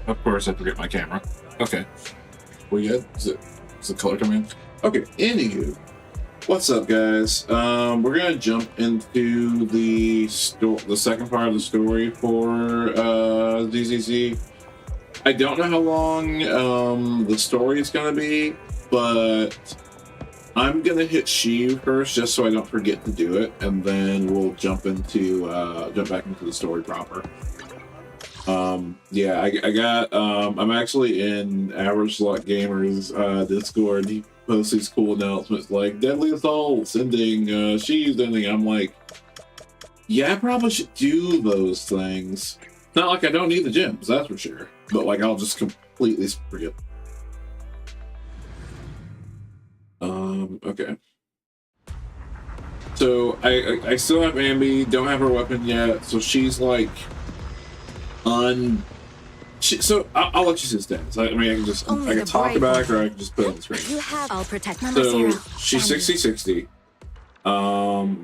Of course, I forget my camera. Okay. We good? Is the color coming in? Okay, anywho. What's up, guys? We're gonna jump into the second part of the story for ZZZ. I don't know how long the story is gonna be, but I'm gonna hit Shiv first just so I don't forget to do it, and then we'll jump back into the story proper. Yeah, I got I'm actually in Average Slot Gamers Discord. He posts these cool announcements like Deadly Assaults ending, She's ending. I'm like, yeah, I probably should do those things. Not like I don't need the gems, that's for sure, but like I'll just completely forget. Okay. So I still have Anby, don't have her weapon yet, so she's like so I'll let you see the stats. I mean, I can talk about it, or I can just put it on the screen. I'll protect my So she's 60-60.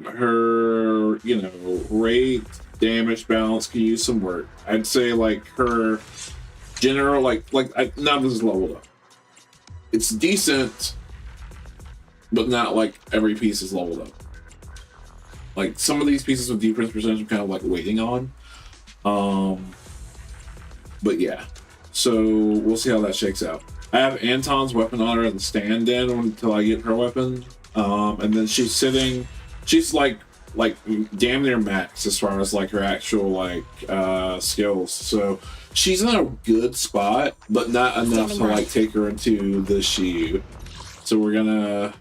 Her, rate, damage, balance can use some work. I'd say like her general, none of this is leveled up. It's decent, but not like every piece is leveled up. Like some of these pieces with defense percentage I'm kind of like waiting on. But yeah, so we'll see how that shakes out. I have Anton's weapon on her at the stand-in until I get her weapon. And then she's like damn near max as far as like her actual skills. So she's in a good spot, but not enough to like take her into the Shield. So we're gonna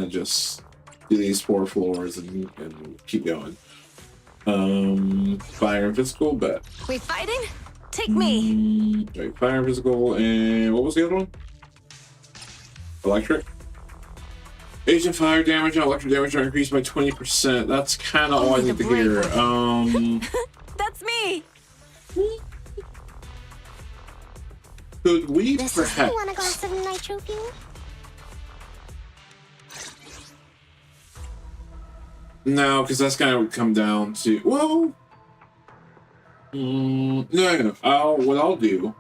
just do these 4 floors and keep going. Fire and physical, bet. We fighting? Take me. Right, fire and physical, and what was the other one? Electric. Agent fire damage and electric damage are increased by 20%. That's kind of all I need to hear. That's me. Could we This perhaps? Is want a glass of nitro fuel? No, because that's gonna come down to no. What I'll do,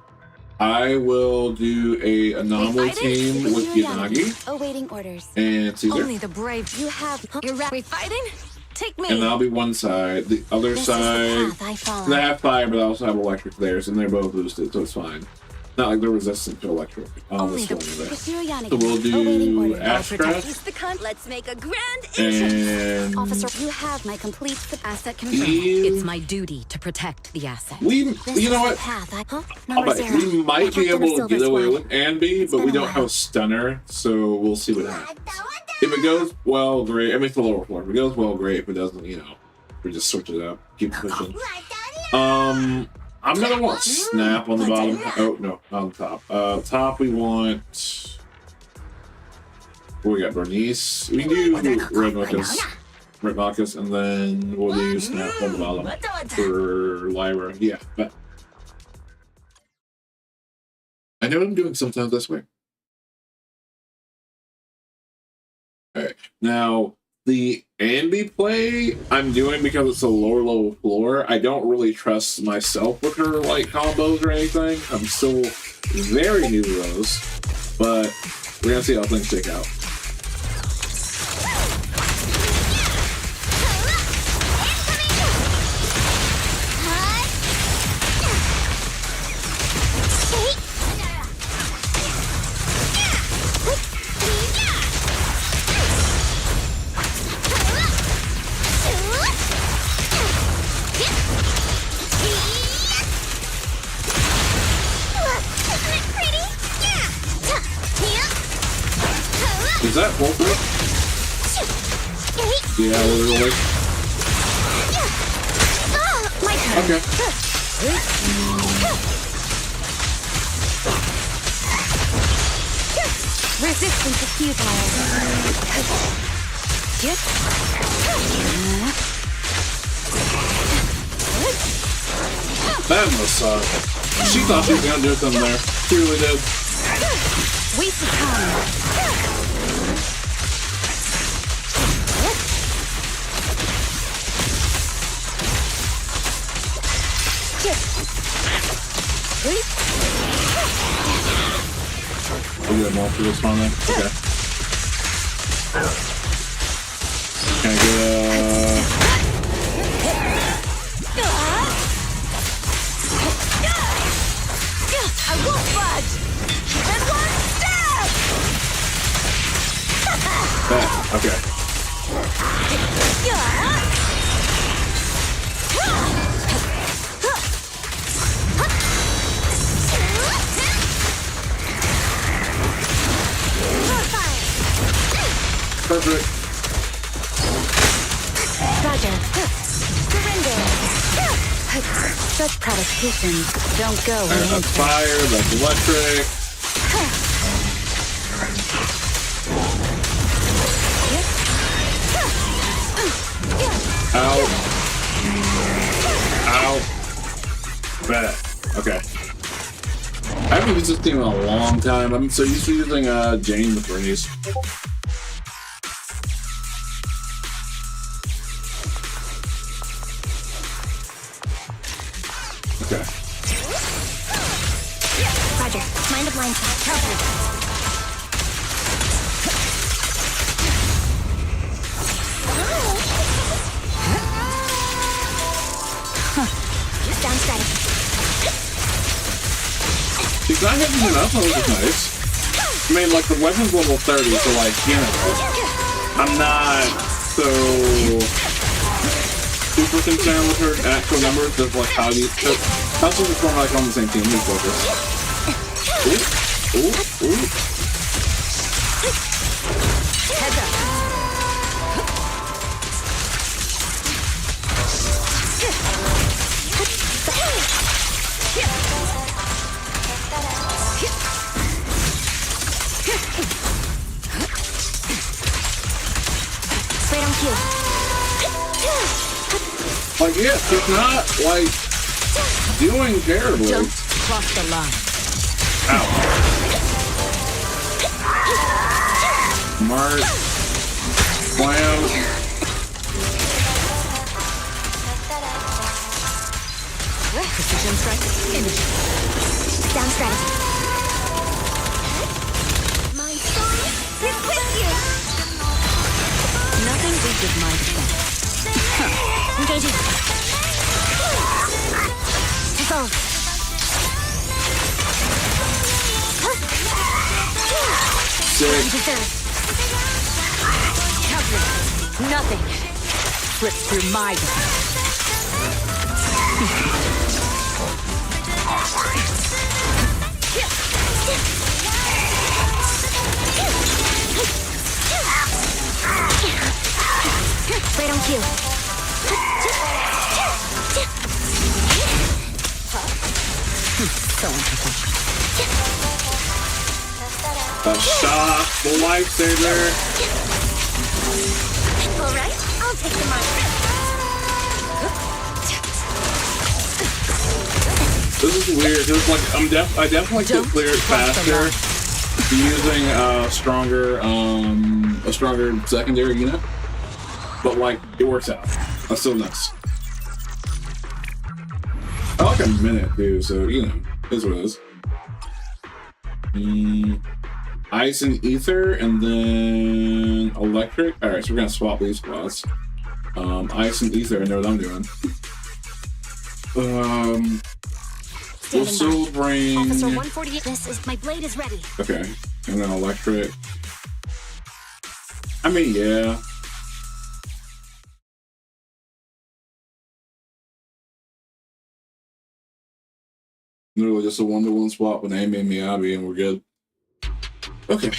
I will do a anomaly team with Yanagi. Awaiting orders. And Caesar. Only the brave. You have. You're we fighting? Take me. And that'll be one side. The other side, they have fire, but I also have electric theirs, and they're both boosted, so it's fine. Not like they're resistant to electric. Only So the we'll do Astra. Let's make a grand And Officer, you have my complete asset confirmed. It's my duty to protect the asset. You know what? We might be able to get away with Anby, but we don't have a stunner, so we'll see what happens. If it goes well, great. I mean, it's the lower floor. If it goes well, great. If it doesn't, we just switch it up. Keep pushing. I'm gonna want Snap on the bottom. Oh no, not on the top. Top we want. We got Bernice. We can do Red Marcus, and then we'll do Snap on the bottom for Lyra. Yeah, but I know what I'm doing sometimes. I swear. All right, now The Anby play I'm doing because it's a lower level floor. I don't really trust myself with her like combos or anything. I'm still very new to those, but we're gonna see how things shake out. Is that full through? Yeah, literally. Okay. Resistance is futile. That must suck. She thought she was gonna do something there. She really did. Waste of time. We got more for this one then? Okay. Can I get I won't budge! And one stab! that? Okay. Perfect. Roger. Surrender. Such provocations don't go Alright, that's fire, that's electric. Ow. Ow. Bet. Okay. I haven't used this thing in a long time. I'm so used to using Jane with Bernice. Okay. Roger. Mind the blind spot. Down strategy. She's not hitting enough, that was nice. I mean, like, the weapon's level 30, so, like, you know, I'm not so super concerned with her actual numbers of, like, how you... How's this perform, like, on the same team? Let me focus. Ooh, ooh, ooh. Heads up. Straight on cue. Like, yeah, she's not, like, doing terribly. Don't cross the line. Ow. Smart. Slam. Precision strike. Finish. Down strategy. My soul is with you. Nothing reaches my defense. Engaging. Evolve. Sick. Deserve. Nothing slips through my defense. Right on cue. So unprofessional. A shot, the lifesaver. All right, I'll take the mark. This is weird. It's like I definitely could clear it faster using a stronger secondary unit. but like it works out. That's so nice. I like a minute too, so you know, is what it is. Ice and ether, and then electric. All right, so we're gonna swap these spots. Ice and ether. I know what I'm doing. We'll silvermane. Officer 148. This is my blade is ready. Okay, and then electric. I mean, yeah. Literally just a 1-to-1 swap with Anby and Anby, and we're good. Okay.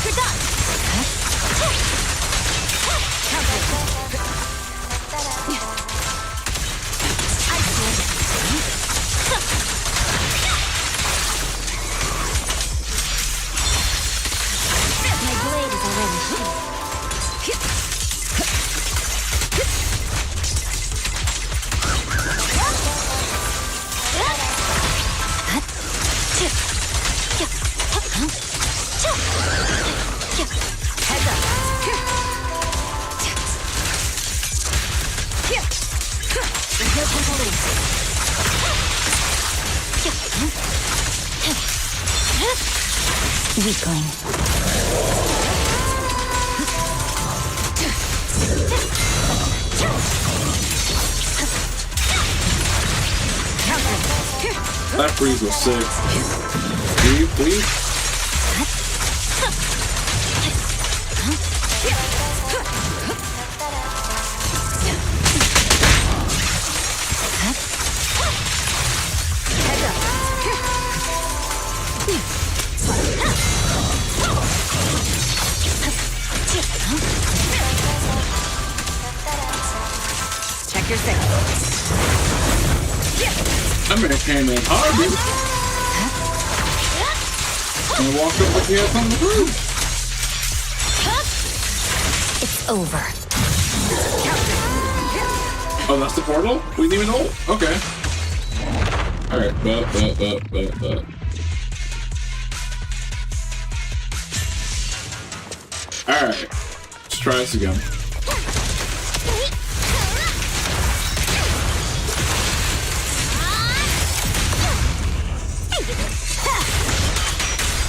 We're done. My blade is already. Heads up. There's no time to lose. Weakling. That freeze was sick. Leave, please. Heads up. Check your signals. That man came in hard, dude. And walked up like he had something to prove. It's over. Oh, that's the portal? We didn't even know? Okay. Alright, but. Alright. Let's try this again.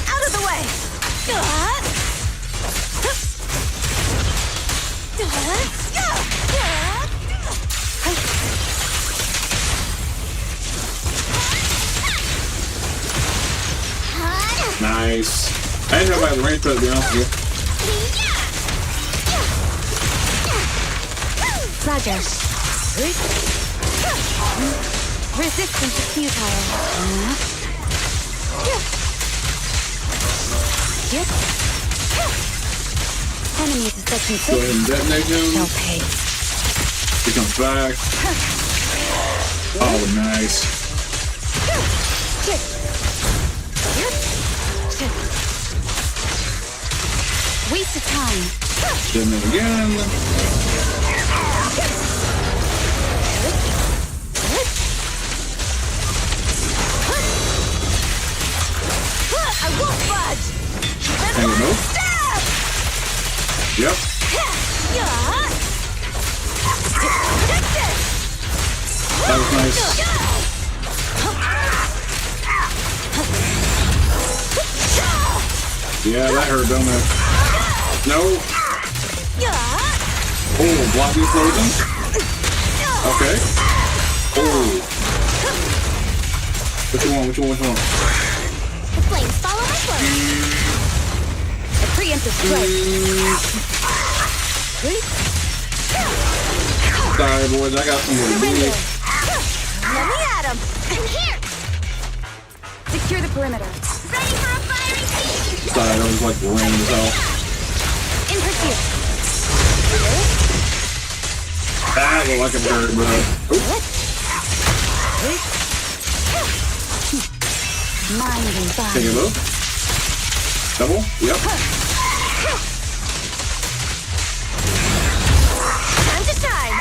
Out of the way. Nice. I didn't have my range, but to be honest with Roger. Resistance is futile. Enemies is such you. Go ahead and detonate him. They'll pay. He comes back. Oh, nice. Waste of time. Detonate again. I won't budge. Hang it move. Yep. That was nice. Yeah, that hurt, don't it? No. Oh, block these frozen. Okay. Oh. Which one? The flames follow my flow. A preemptive strike. Sorry, boys. I got some more to do. Let me at him. I'm here. Secure the perimeter. Ready for a firing team. Sorry, that was like random as hell. In pursuit. That looked like it hurt, bro. Mind and Take body. a move. Double. Yep. Time to shine.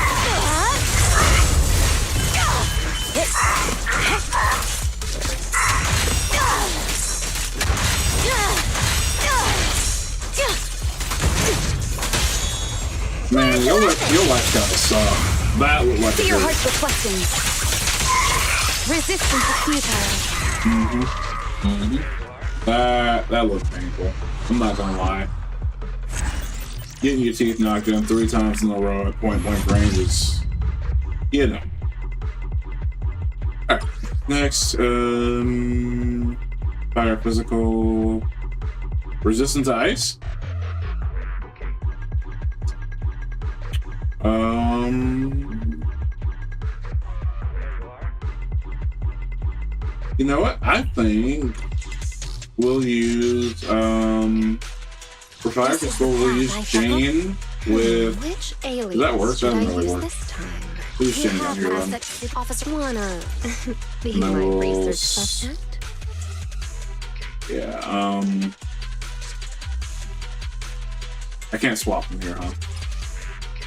Your life got a sub. That looked like See a your good. heart's reflecting. Resistance is futile. That looked painful. I'm not gonna lie. Getting your teeth knocked in 3 times in a row at point blank range is, you know. Alright, next, fire physical, resistant to ice. You know what? I think we'll use for fire physical we'll use Jane with. Which alien? Does that work? That doesn't really work. This time. Who's Jane down here then? Officer wanna be No. my research suspect? Yeah, I can't swap them here,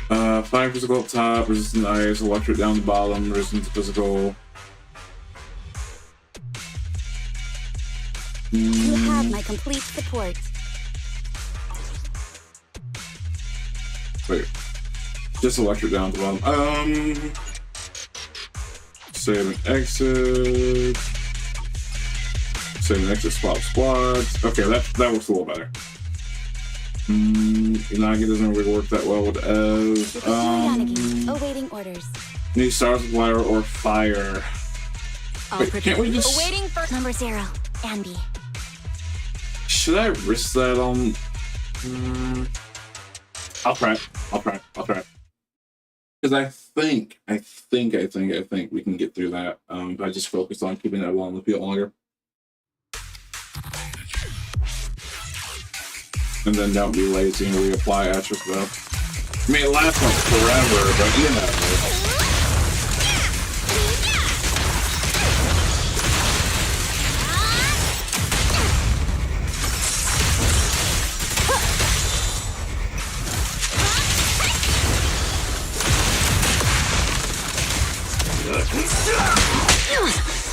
huh? Fire physical up top, resistant to ice, electric down the bottom, resistant to physical. You have my complete support. Wait, just electric down the bottom. Save and exit. Save and exit, swap squads. Okay, that works a little better. Unagi doesn't really work that well with Ev. Awaiting orders. Need stars with water or fire. Wait, can't we just? Awaiting for number 0, Anby. Should I risk that on? I'll try it. Because I think we can get through that if I just focus on keeping that on the field longer. And then don't be lazy and reapply extra stuff. I mean, it lasts like forever, but you know.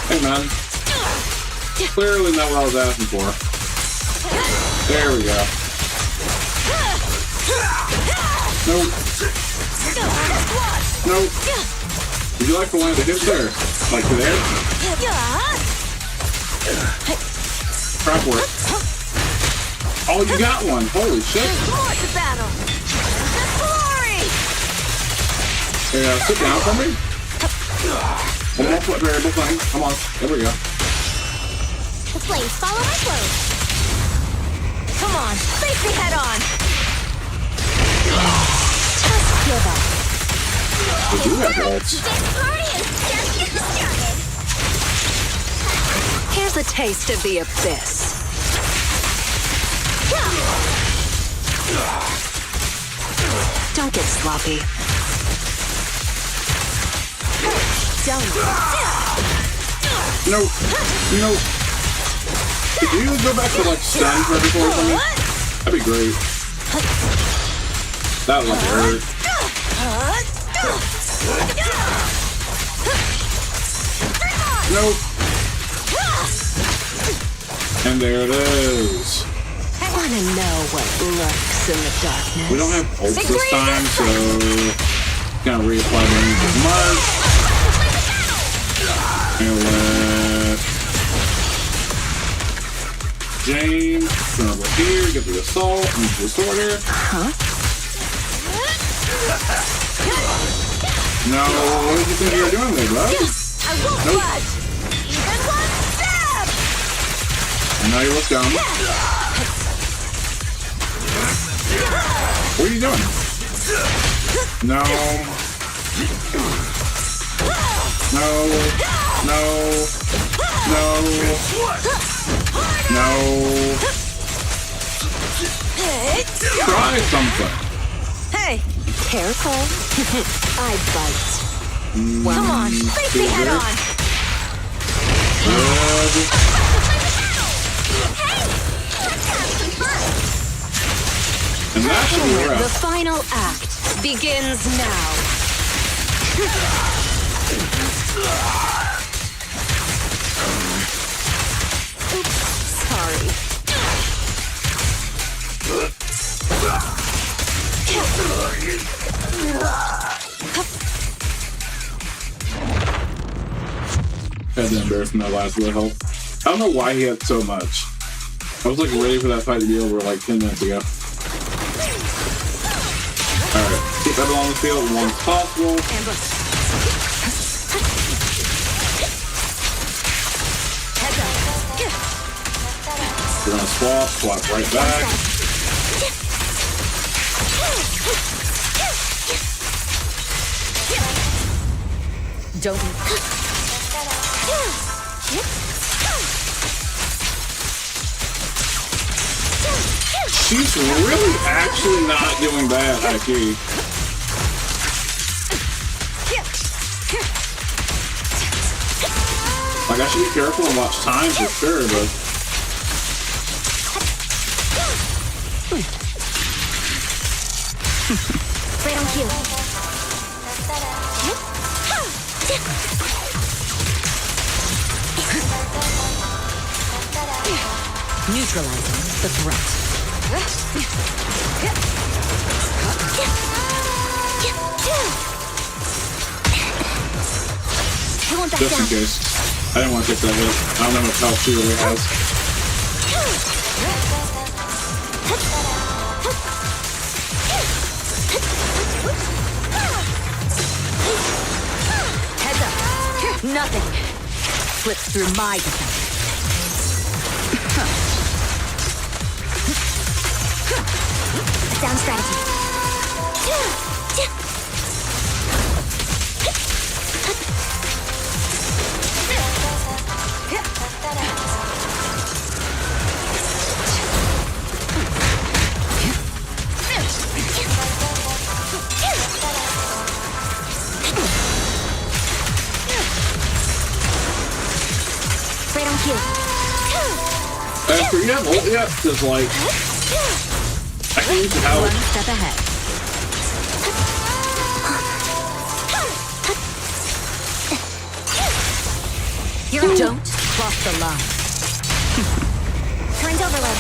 Hey man, clearly not what I was asking for. There we go. Nope. Nope. Would you like to land a hit there? Like to there? Crap work. Oh, you got one. Holy shit. More to battle. The glory. Yeah, sit down for me. One more foot variable thing. Come on. There we go. The flames follow my flow. Come on, face me head on. Just give up. We do have bolts. This party is just getting started. Here's a taste of the abyss. Don't get sloppy. Don't. Nope. Nope. Could you go back to like stun purgatory for me? That'd be great. That would hurt. Nope. And there it is. I wanna know what lurks in the darkness. We don't have ults this time, so gonna reapply damage as much. And let James come over here, get the assault, and the disorder. Huh? No, what did you think you were doing there, bro? I won't budge. Even one step. And now you look down. What are you doing? No. No. No. No. No. Try something. Hey, careful. I bite. Come on, face me head on. Good. And that should be The rough. final act begins now. Oops, sorry. Had to embarrass my last little help. I don't know why he had so much. I was like ready for that fight to be over like 10 minutes ago. Alright, keep everyone on the field as long as possible. We're gonna swap right back. Don't. She's really actually not doing bad, IQ. Like, I should be careful and watch time for sure, but... Right on cue. Neutralizing the threat. I won't back Just in down. case. I didn't want to take that hit. I don't know how much health she really has. Heads up. Nothing slips through my defense. Sound strategy. Right on cue. After you have ult yet, because like... I can use the power. One step ahead. Don't cross the line. Current overload.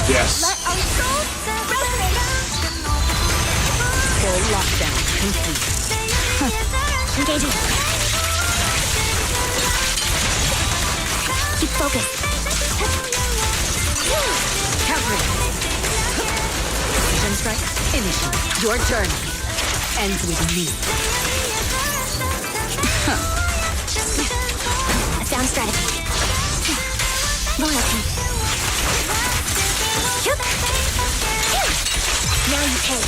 Yes. Full lockdown complete. Engaging. Keep focused. Countering. Precision strike. Initiate. Your journey ends with me. A sound strategy. Loyalty. Now you pay.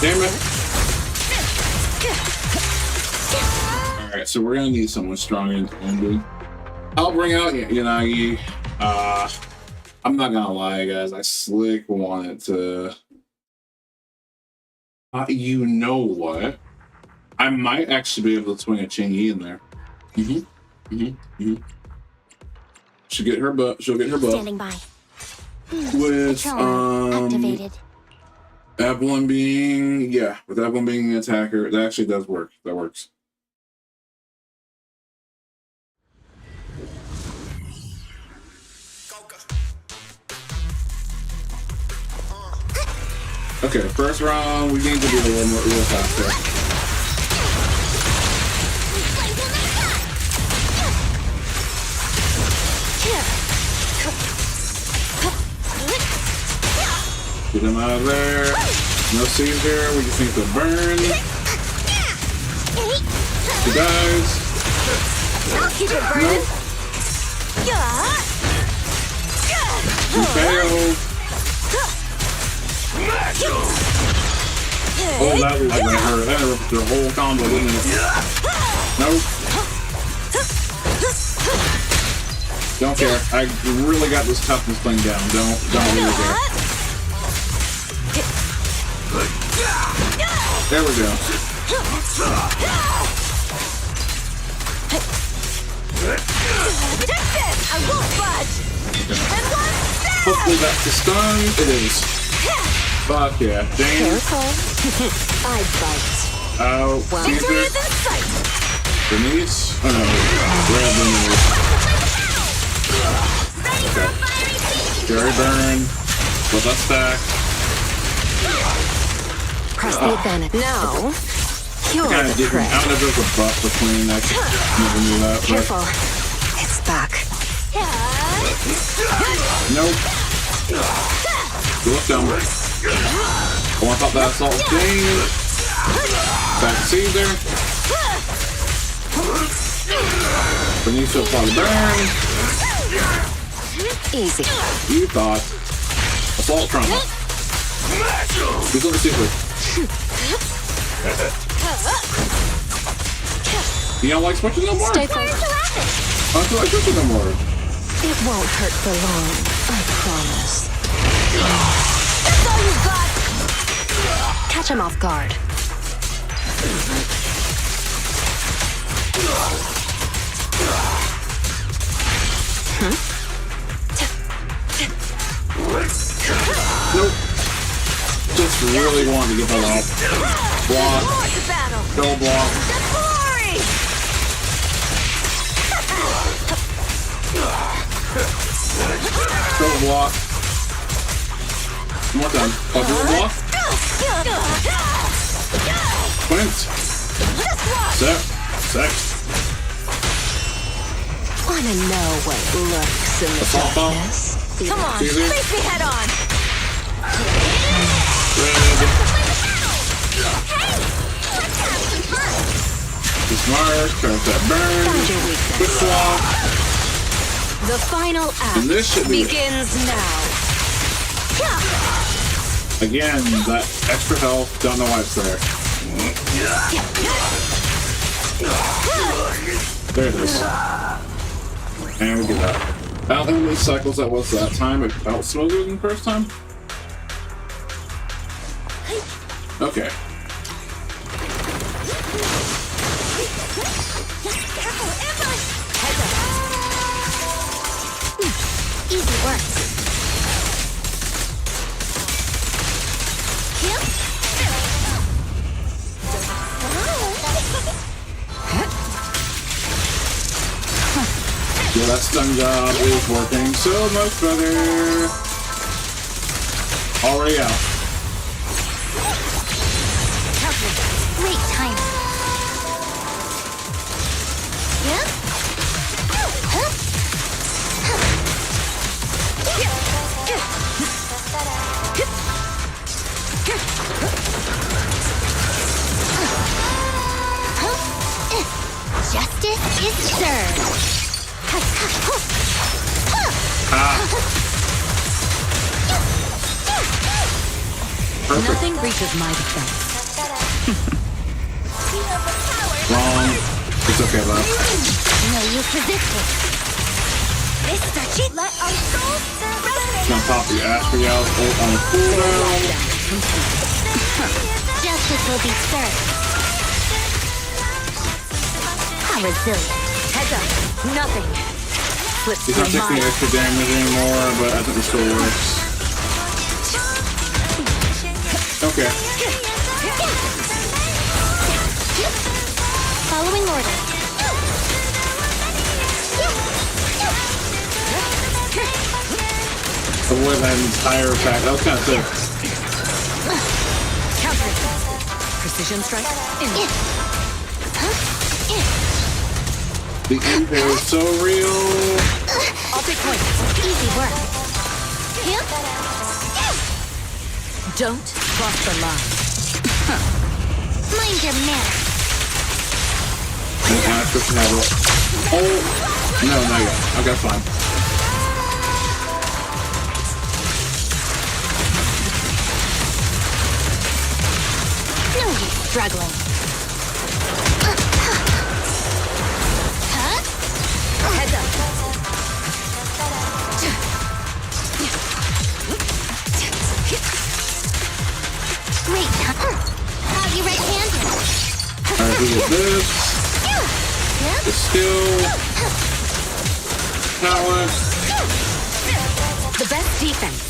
Damn it. Alright, so we're gonna need someone strong in Anby. I'll bring out Yanagi. I'm not gonna lie, guys. I slick wanted to. You know what? I might actually be able to swing a Ching-Yi in there. She'll get her butt. She'll get her butt. Standing by. With Activated. Evelyn being with Evelyn being the attacker, that actually does work. That works. Okay, first round we need to be a little faster. Get him out of there. No scenes here. We just need to burn. You guys. I'll keep it burning. You failed. Oh, that was like hurt. That interrupted their whole combo, didn't it? Nope. Don't care. I really got this toughness thing down. Don't really care. There we go. I won't budge. Hopefully that's the stun. It is. Fuck yeah. Damn. Careful. I bite. Oh, Well, Caesar. Victory is in sight. Denise? Oh no, Red Denise. Ready for a fiery feast. Jerry Burn. With that stack. Press the advantage. Now, you're Kind the of different. prey. I don't know if there's a buff between. I never knew that. But Careful. It's back. nope. You look dumb. I want that assault thing. Back to Caesar. Denise will apply the burn. Easy. You thought. Assault trauma. He's on the secret. You don't like switching no more? Stay Fire focused. Jurassic. I don't feel like switching no more. It won't hurt for long. I promise. That's all you've got. Catch him off guard. Nope. Just really wanted to get that off. Block. More to battle. Double block. The glory. Double block. One more time. Double block. Quint. Set. Sex. Wanna know what lurks in the Assault bomb. darkness? Come on, Caesar. face me head on. Red. Be smart. Turn up that burn. Find your weakness. Quick swap. The final act And this should be- begins now. Again, that extra health. Don't know why it's there. There it is. And we get that. I don't think how many cycles that was that time. It felt smoother than the first time. Okay. Easy work. Yeah, that stun job is working so much better. Already out. Great timing. Yep. Justice is served. Perfect. Nothing reaches my defense. Wrong. It's okay, though. No use resisting. This is our cheat. Let our souls It's gonna pop your Astriel's ult on the cooldown. Justice will be served. How resilient. Heads up. Nothing. Slips He's not through taking my extra damage anymore, but I think it still works. Okay. Following order. Avoid that entire attack. That was kind of sick. counter. Precision strike. The impair is so real. I'll take point. Easy work. Don't cross the line. Mind your manners. And I just have it. Oh, no, not yet. Okay, fine. No use struggling. Heads up. Great. Have you right-handed? Alright, we get this. The skill. Talent. The best defense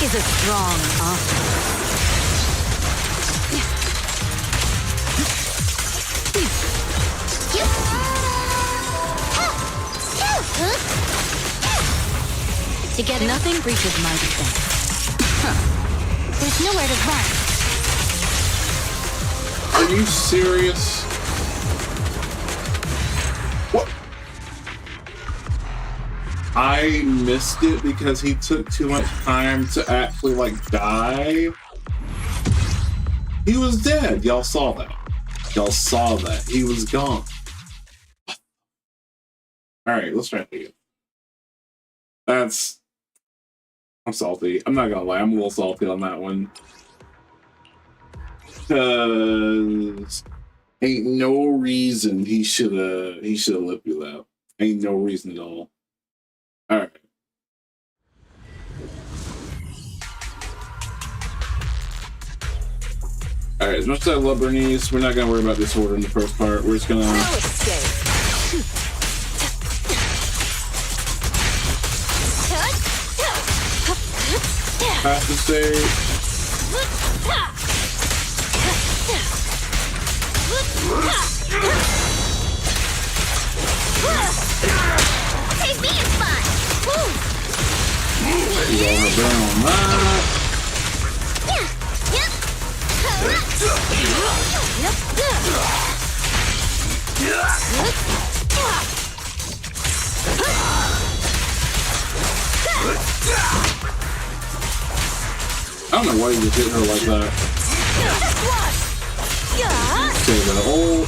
is a strong offense. together. Nothing breaches my defense. There's nowhere to run. Are you serious? What? I missed it because he took too much time to actually, like, die. He was dead. Y'all saw that. Y'all saw that. He was gone. Alright, let's try it again. I'm salty. I'm not gonna lie, I'm a little salty on that one. Cause ain't no reason he should have lipped you that. Ain't no reason at all. Alright. Alright, as much as I love Bernice, we're not gonna worry about this order in the first part. We're just gonna have to say Take me in spot. you gonna burn on that. I don't know why you just hit her like that. Say that old.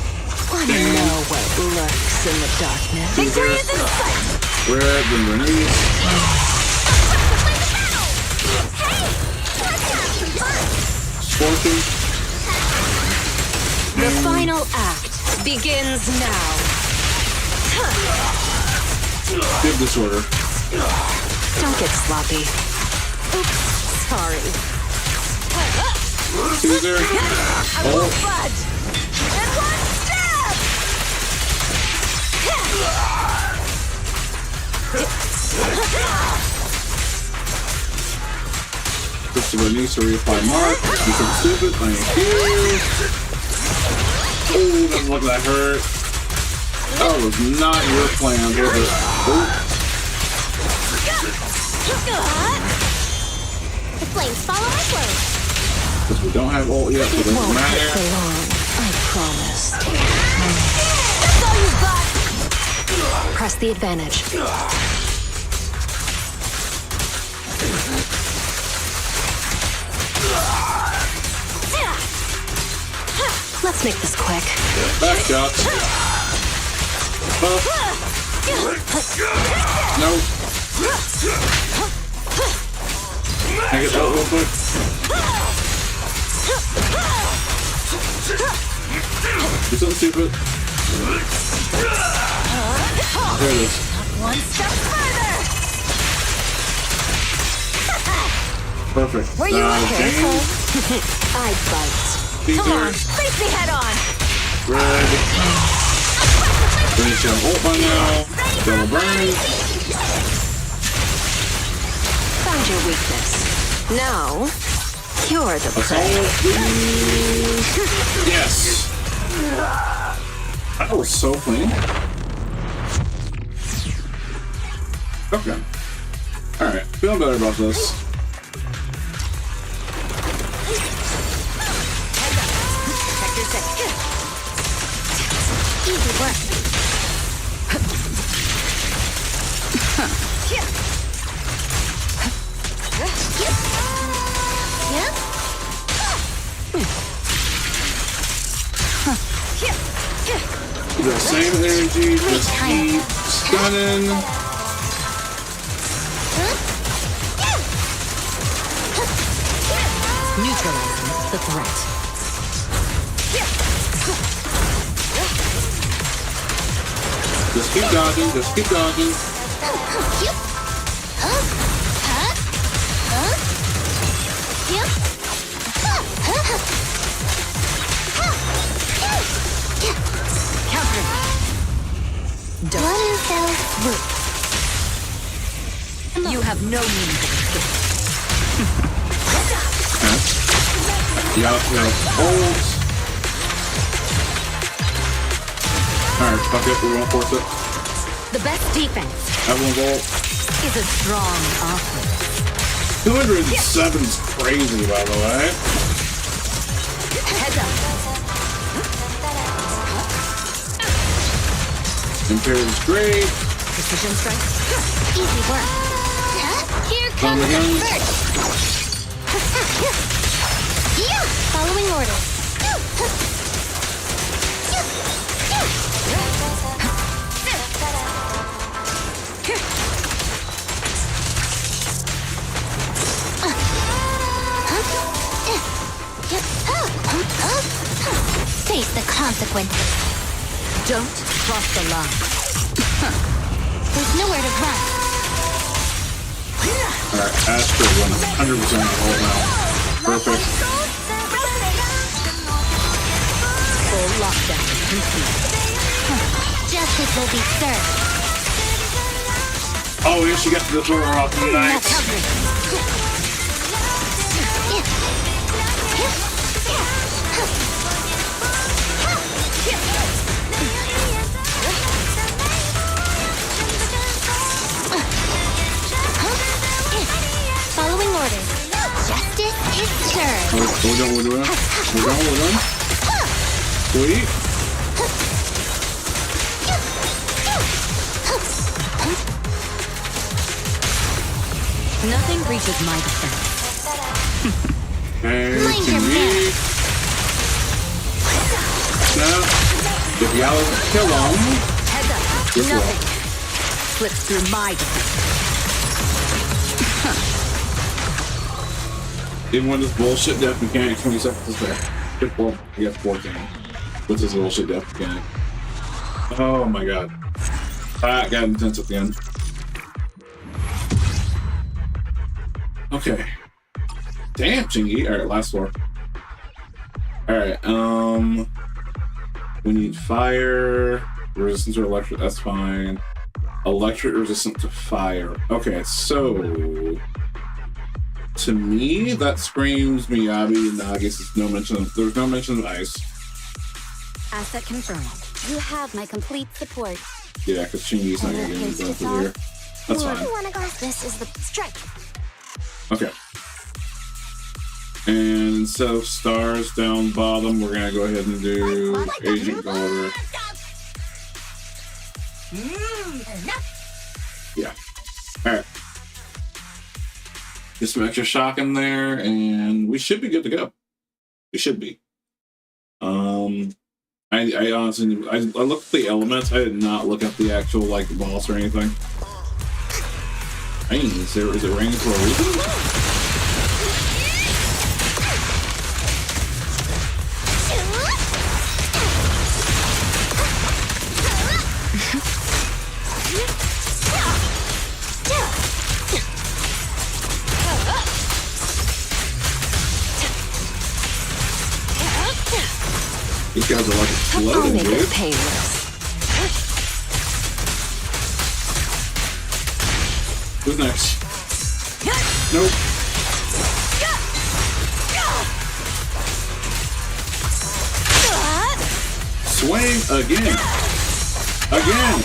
Wanna know what lurks in the darkness? Victory is in sight. Red and Bernice. Scorching. The final act begins now. Give disorder. Don't get sloppy. Oops, sorry. Caesar. I Oh. won't budge. And one stab. Christopher needs to reapply Mark. You so stupid. Thank you. Oh, doesn't look like that hurt. That was not your plan, was it? Oh. The flames follow my flow. Because we don't have ult yet, so it doesn't Won't take matter. so long, I promise. That's all you got. Press the advantage. Let's make this quick. Back shots. Nope. Can I get that real quick? Do something stupid. There it is. One step further. Perfect. Were you James, I bite. Come on, Caesar, face me head on. Red. Finish your ult by now. Double burn. Found your weakness. Now, you're the prey. Yes. That was so clean. Okay. Alright. Feeling better about this. Easy work. The same energy, just keep stunning. Neutralizing the threat. Just keep dodging, just keep dodging. You have no means of escape. Yup. Hold. Alright, fuck it, we're gonna force it. The best defense Everyone's ult. is a strong offer. 207's crazy, by the way. Heads up. Imperial's great. Precision strike. Easy work. Here comes the first. Following orders. Face the consequences. Don't cross the line. There's nowhere to run. Alright, Astra 100% hold now. Perfect. Full lockdown complete. Justice will be served. Oh, yeah, she got to the door off. Nice. Following orders. Justice is served. We're done. Sweet. Nothing reaches my defense. And Mind to your me. manners. Now, if y'all kill him, Heads up. This Nothing slips through my defense. even when this bullshit death mechanic 20 seconds is there. Well, I guess 14. What's this bullshit death mechanic? Oh my god. That got intense at the end. Okay. Damn, Chingy. Alright, last floor. Alright, we need fire, resistance to electric, that's fine. Electric resistant to fire. Okay, so to me, that screams Miyabi and I guess there's no mention of ice. Asset confirmed. You have my complete support. Yeah, because Chingy's not gonna get any benefit here. That's fine. This is the strike. Okay. And so stars down bottom, we're gonna go ahead and do Agent Golder. Yeah. Alright. Get some extra shock in there, and we should be good to go. We should be. I honestly, I looked at the elements. I did not look at the actual, like, boss or anything. Rain, is it raining for a reason? These guys are like I'll exploding, make dude. it painless. Who's next? Nope. Swing again. Again.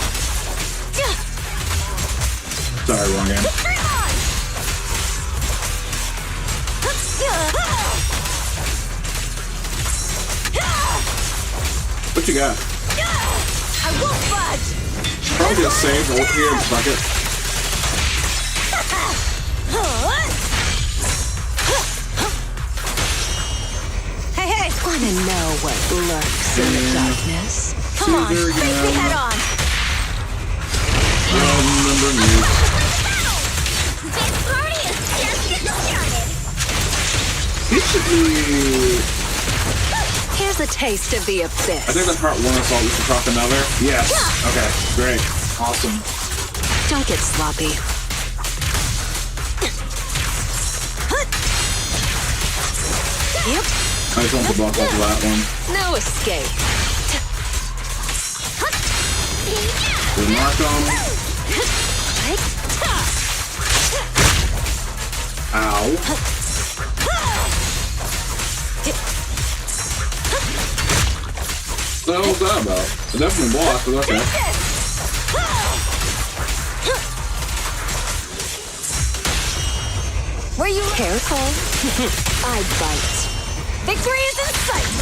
Sorry, wrong game. What you got? I won't budge. Probably just save ult here and fuck it. Hey, wanna know what lurks in the darkness? Come on, Caesar face me again. head on. Remember me. This party is just getting started. It should be. Here's a taste of the abyss. I think that's part one. Assault with the Croc another. Yes. Okay. Great. Awesome. Don't get sloppy. Yep, I just want the buff off of that one. no escape. We mark them. Ow. What the hell was that about? It definitely blocked, but okay. Where you Careful. I bite. victory is in sight.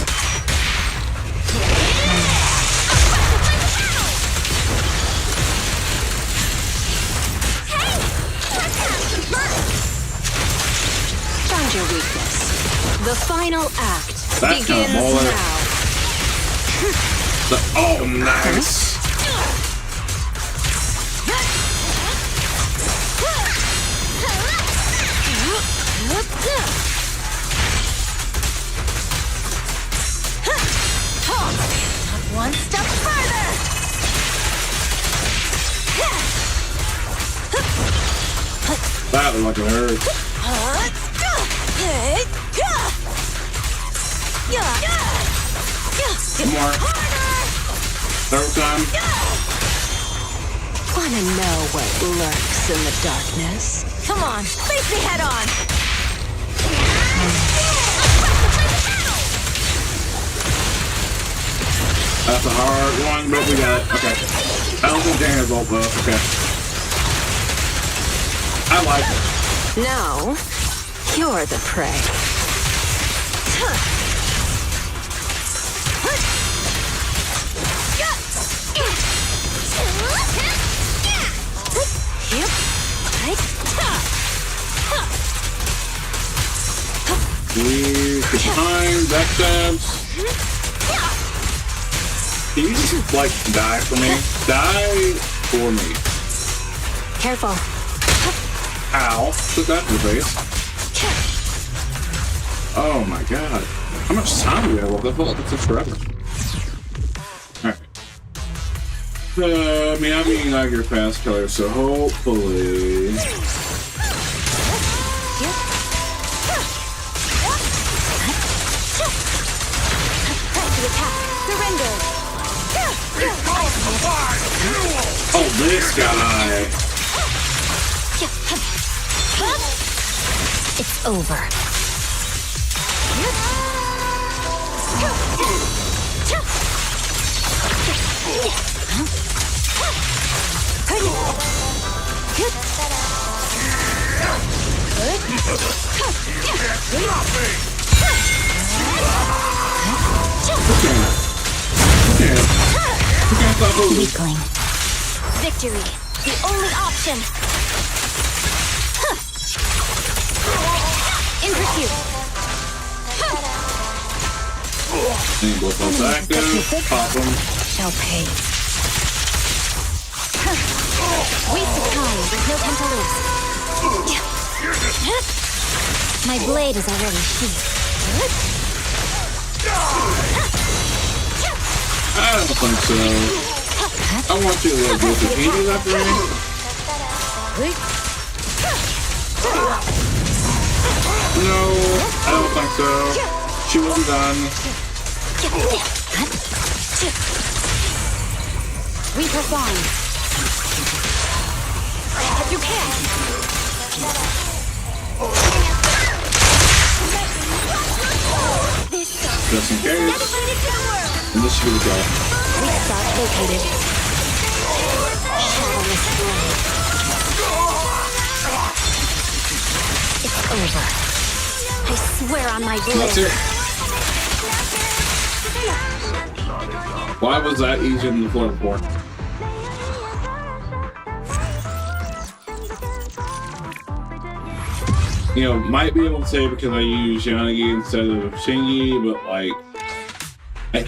Found your weakness. The final act That's begins not more. now. Oh, nice. One step further. That looked like it hurt. One more. Third time. Wanna know what lurks in the darkness? Come on, face me head on. That's a hard one, but we got it. Okay. I don't think Dan has ult though. Okay. I like it. Now, you're the prey. Get behind, backstabs. Can you just, like, die for me? Die for me. Careful. Ow. Took that in the face. Oh my god. How much time do we have? That felt like it took forever. Alright. I mean, I'm being like your fast killer, so hopefully... Oh, this guy! It's over. Weakling. Victory, the only option. In pursuit. Angle plus active. Pop him. Shall pay. Waste of time, there's no time to lose. My blade is already sheathed. I don't think so. I want you to go to Andy that range. No, I don't think so. She wasn't done. We perform. If you can. Just in case. And this should be the go. Weak spot located. Shadowless blade. It's over. I swear on my blade. That's it. Why was that easier than the floor before? You know, might be able to say because I use Yanagi instead of Shingi, but like, I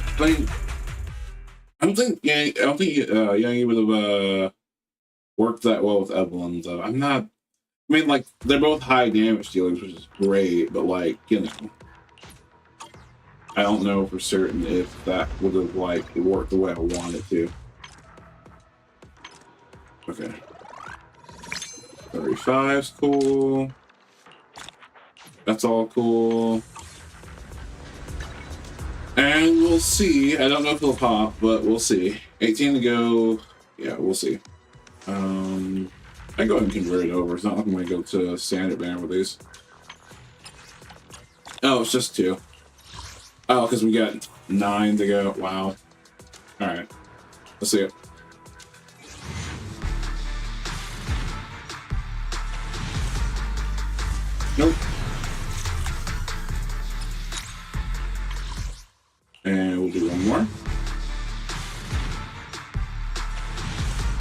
don't think Yanagi would have worked that well with Evelyn. So I'm not. I mean, like, they're both high damage dealers, which is great, but like, you know, I don't know for certain if that would have like worked the way I wanted it to. Okay, 35's cool. That's all cool. And we'll see. I don't know if it'll pop, but we'll see. 18 to go. Yeah, we'll see. I can go ahead and convert it over. It's not like I'm going to go to standard banner with these. Oh, it's just 2. Oh, because we got 9 to go. Wow. Alright. Let's see it. Nope. And we'll do one more.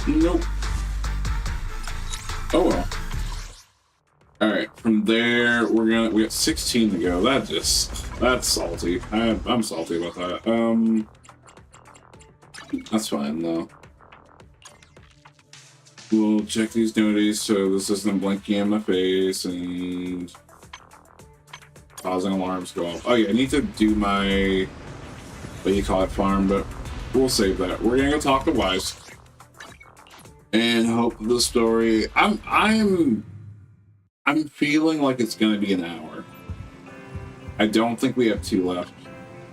Nope. Oh well. Alright, from there we got 16 to go. That's salty. I'm salty about that. That's fine though. We'll check these notices so this isn't blinking in my face and causing alarms go off. Oh yeah, I need to do my, what do you call it, farm, but we'll save that. We're gonna go talk to Wise and hope the story. I'm feeling like it's gonna be an hour. I don't think we have 2 left,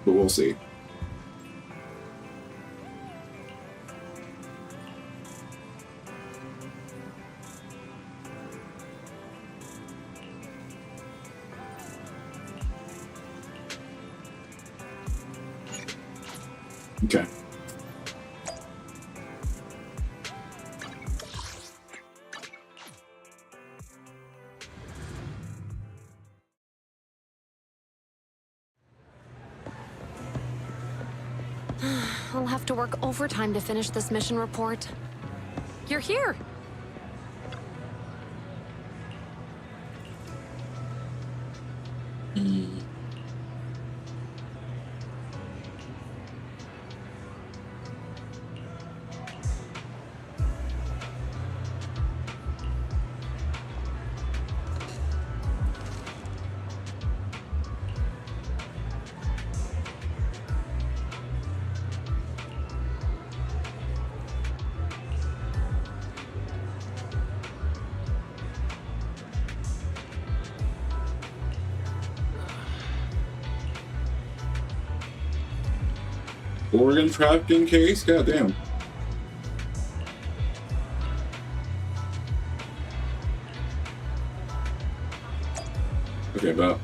but we'll see. Okay. I'll have to work overtime to finish this mission report. You're here! Organ trafficking case? Goddamn. Okay, but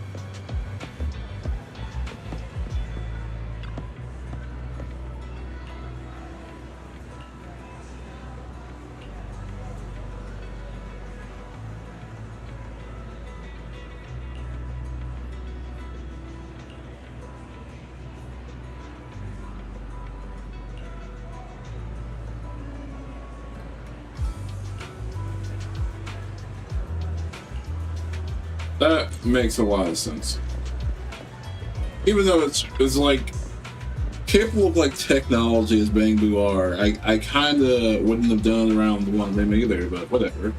that makes a lot of sense. Even though it's like capable of like technology as Bang Boo are, I kinda wouldn't have done around the one of them either, but whatever.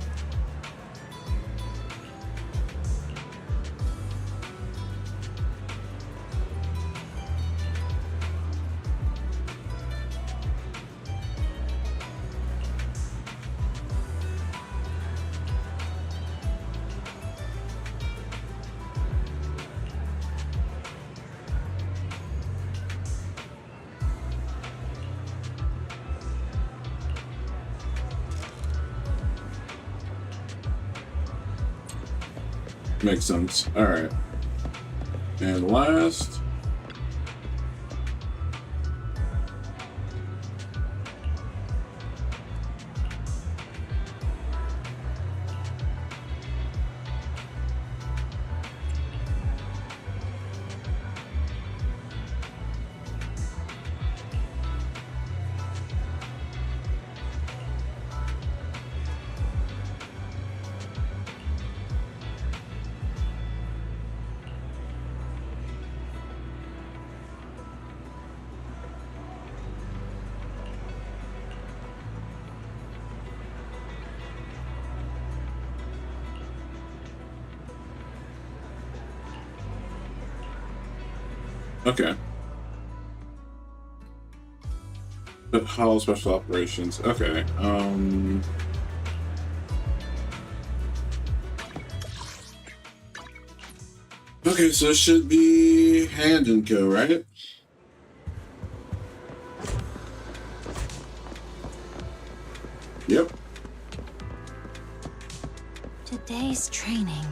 Makes sense. Alright. And last. Okay. But how special operations? Okay. Okay, so it should be Hand and Co, right? Yep. Today's training.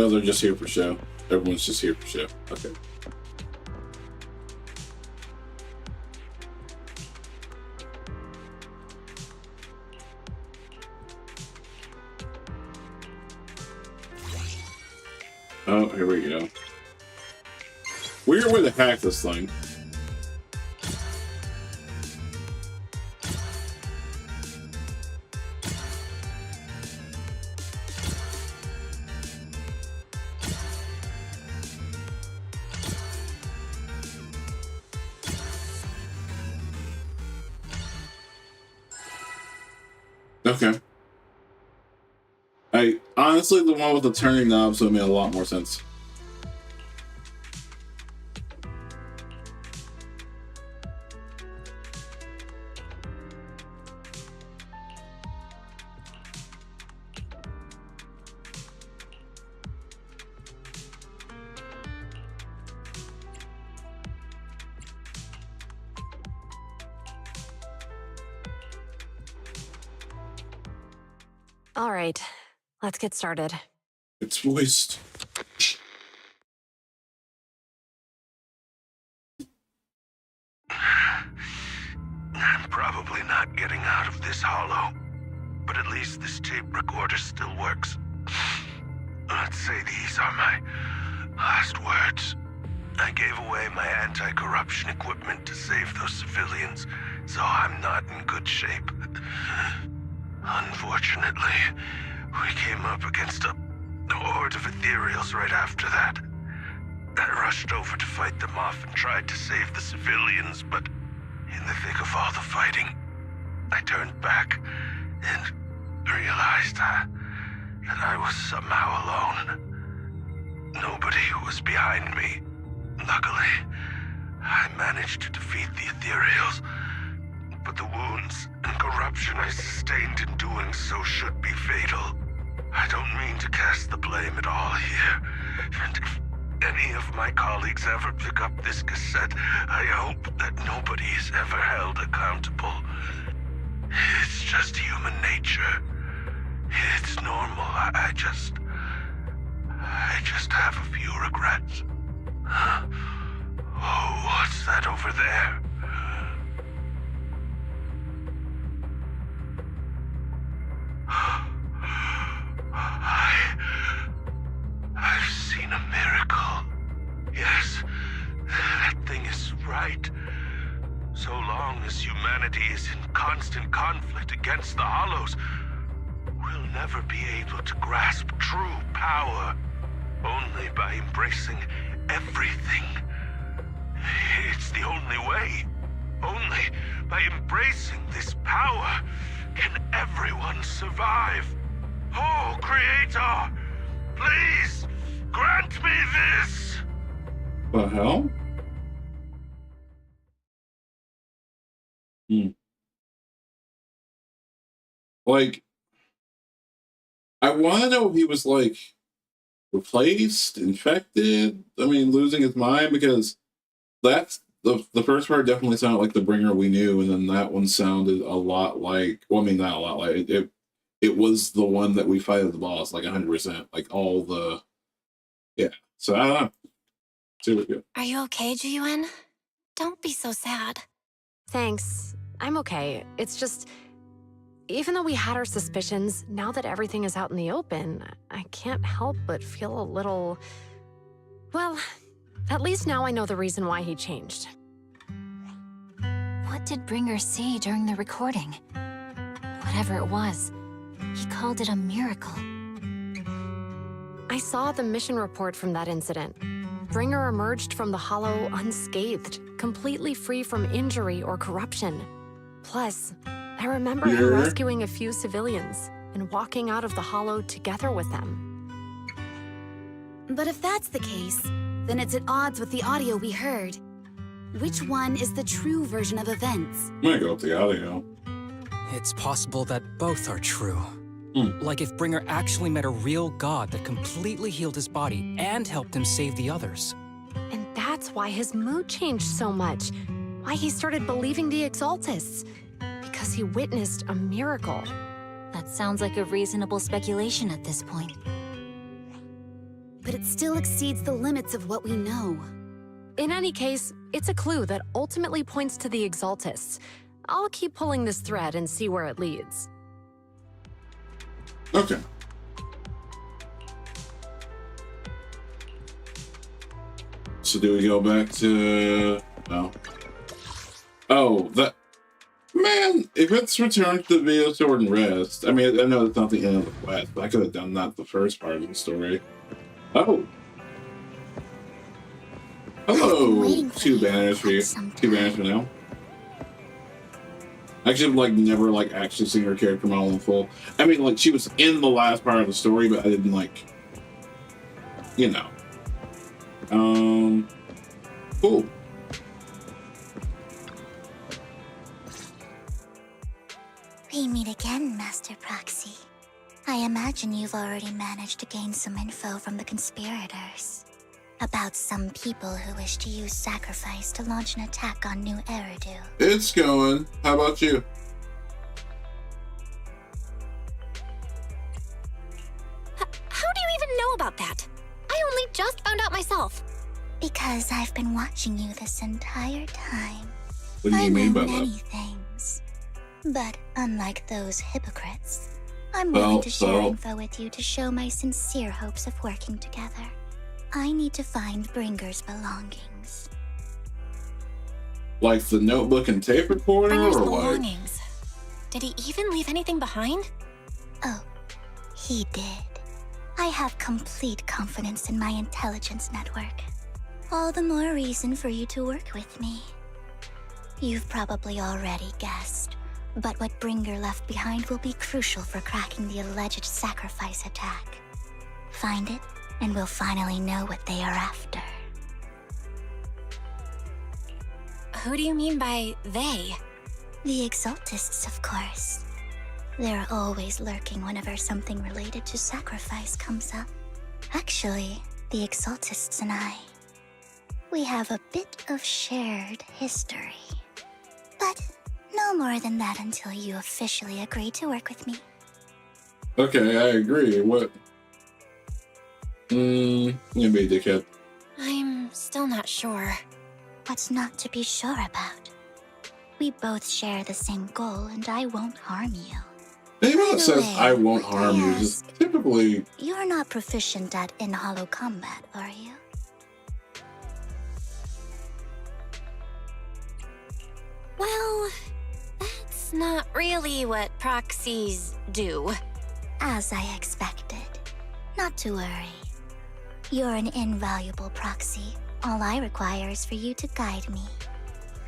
Oh, they're just here for show. Everyone's just here for show. Okay. Oh, here we go. Weird way to hack this thing. Okay. Honestly, the one with the turning knobs would make a lot more sense. All right, let's get started. It's voiced. I'm probably not getting out of this hollow, but at least this tape recorder still works. Let's say these are my last words. I gave away my anti-corruption equipment to save those civilians, so I'm not in good shape. Unfortunately, we came up against a horde of ethereals right after that. I rushed over to fight them off and tried to save the civilians, but in the thick of all the fighting, I turned back and realized that I was somehow alone. Nobody was behind me. Luckily, I managed to defeat the ethereals, but the wounds and corruption I sustained in doing so should be fatal. I don't mean to cast the blame at all here, and if any of my colleagues ever pick up this cassette, I hope that nobody is ever held accountable. It's just human nature. It's normal. I just have a few regrets. Oh, what's that over there? I've seen a miracle. Yes, that thing is right. So long as humanity is in constant conflict against the Hollows, we'll never be able to grasp true power. Only by embracing everything. It's the only way. Only by embracing this power can everyone survive. Oh, Creator, please grant me this. The hell? Like, I want to know if he was like replaced, infected. I mean, losing his mind, because that's the first part definitely sounded like the bringer we knew, and then that one sounded a lot like. Well, I mean, not a lot like it. It was the one that we fight as the boss, like 100%, like all the. Yeah. So I don't know. See what we do. Are you okay, Jiyuan? Don't be so sad. Thanks. I'm okay. It's just, even though we had our suspicions, now that everything is out in the open, I can't help but feel a little... Well, at least now I know the reason why he changed. What did Bringer see during the recording? Whatever it was, he called it a miracle. I saw the mission report from that incident. Bringer emerged from the Hollow unscathed, completely free from injury or corruption. Plus, I remember him rescuing a few civilians and walking out of the Hollow together with them. But if that's the case, then it's at odds with the audio we heard. Which one is the true version of events? I'm gonna go with the audio. It's possible that both are true. Like if Bringer actually met a real god that completely healed his body and helped him save the others. And that's why his mood changed so much. Why he started believing the Exaltists. Because he witnessed a miracle. That sounds like a reasonable speculation at this point. but it still exceeds the limits of what we know. In any case, it's a clue that ultimately points to the Exaltists. I'll keep pulling this thread and see where it leads. Okay. So do we go back to... No. Oh, that... Man, if it's returned to the video sword and rest, I mean, I know it's not the end of the quest, but I could have done that the first part of the story. Oh. Hello, two banners for you. Two banners for now. I actually like never like actually seen her character model in full. I mean, like she was in the last part of the story, but I didn't like, you know. Cool. We meet again, Master Proxy. I imagine you've already managed to gain some info from the conspirators about some people who wish to use sacrifice to launch an attack on New Eridu. It's going. How about you? How do you even know about that? I only just found out myself. Because I've been watching you this entire time. What do you mean by many that? things. But unlike those hypocrites, I'm willing to share info with you to show my sincere hopes of working together. I need to find Bringer's belongings. Like the notebook and tape recorder, Bringer's or what? belongings. Did he even leave anything behind? Oh, he did. I have complete confidence in my intelligence network. All the more reason for you to work with me. You've probably already guessed, but what Bringer left behind will be crucial for cracking the alleged sacrifice attack. Find it, and we'll finally know what they are after. Who do you mean by they? The Exaltists, of course. They're always lurking whenever something related to sacrifice comes up. Actually, the Exaltists and I, we have a bit of shared history. But no more than that until you officially agree to work with me. Okay, I agree. What? You be a dickhead. I'm still not sure. What's not to be sure about? We both share the same goal, and I won't harm you. Anyone that By the says way, I won't might I harm you ask, is typically... You're not proficient at in-hollow combat, are you? Well, that's not really what proxies do. As I expected. Not to worry. You're an invaluable proxy. All I require is for you to guide me.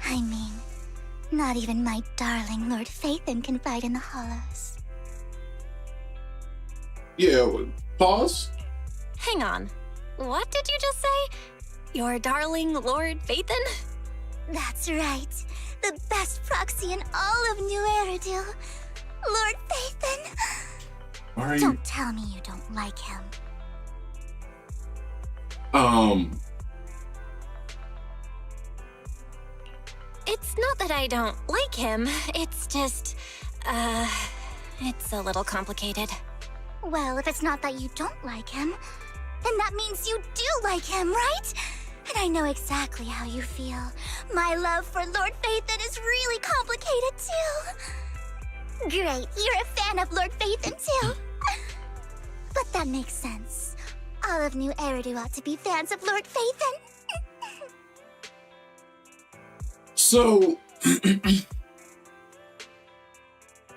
I mean, not even my darling Lord Phaethon can fight in the hollows. Yeah, pause? Hang on. What did you just say? Your darling Lord Phaethon? That's right. The best proxy in all of New Eridu. Lord Phaethon. Why are you... Don't tell me you don't like him. It's not that I don't like him. It's just, it's a little complicated. Well, if it's not that you don't like him, then that means you do like him, right? And I know exactly how you feel. My love for Lord Phaethon is really complicated, too. Great, you're a fan of Lord Phaethon, too. But that makes sense. All of New Eridu ought to be fans of Lord Phaethon. So...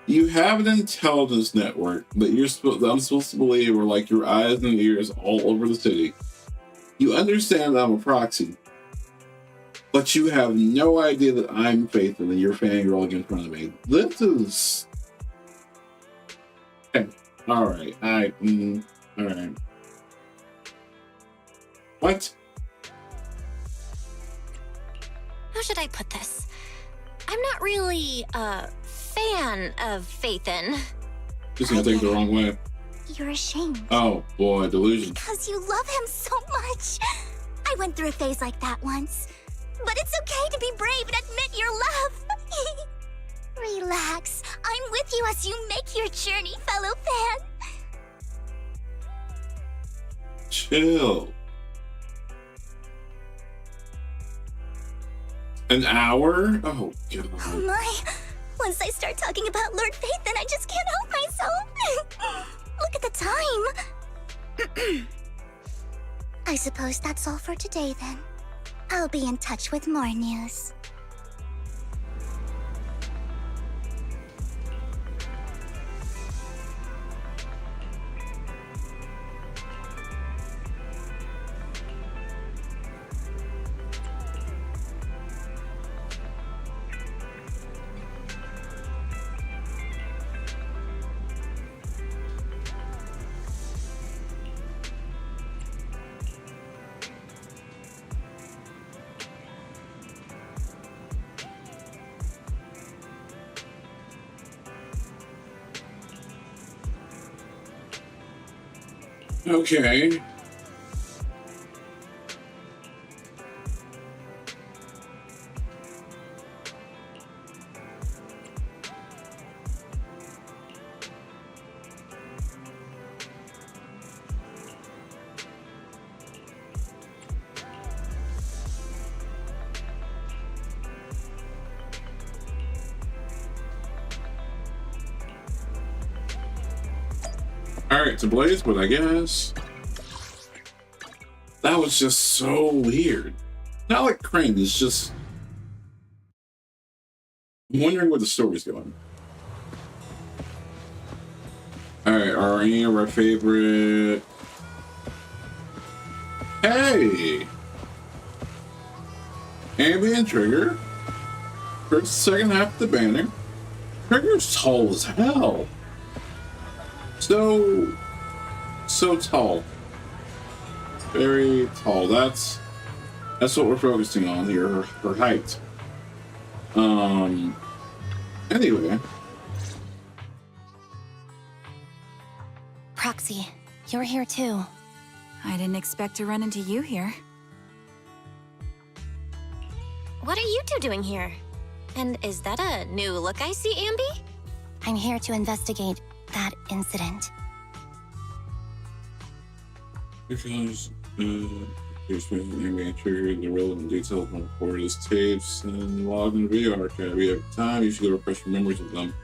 You have an intelligence network that I'm supposed to believe are like your eyes and ears all over the city. You understand I'm a proxy, but you have no idea that I'm Phaethon and you're fangirling in front of me. This is... Okay. Alright. Alright. What? How should I put this? I'm not really a fan of Phaethon. Just gonna take it the wrong way. You're ashamed. Oh boy, delusion. Because you love him so much. I went through a phase like that once. But it's okay to be brave and admit your love. Relax. I'm with you as you make your journey, fellow fan. chill. An hour? Oh, God. Oh my. Once I start talking about Lord Fate, then I just can't help myself. Look at the time. I suppose that's all for today then. I'll be in touch with more news. Okay. Alright, to Blaze, but I guess that was just so weird. Not like Crane, it's just I'm wondering where the story's going. Alright, are any of our favorite Hey! Anby and Trigger. First, second half of the banner. Trigger's tall as hell. So tall. Very tall. That's what we're focusing on here, her height. Anyway. Proxy, you're here too. I didn't expect to run into you here. What are you two doing here? And is that a new look I see, Anby? I'm here to investigate that incident. Because here's when Anby and Trigger the relevant details on recorded tapes and logged in the video archive. We have time, you should go refresh your memories of them.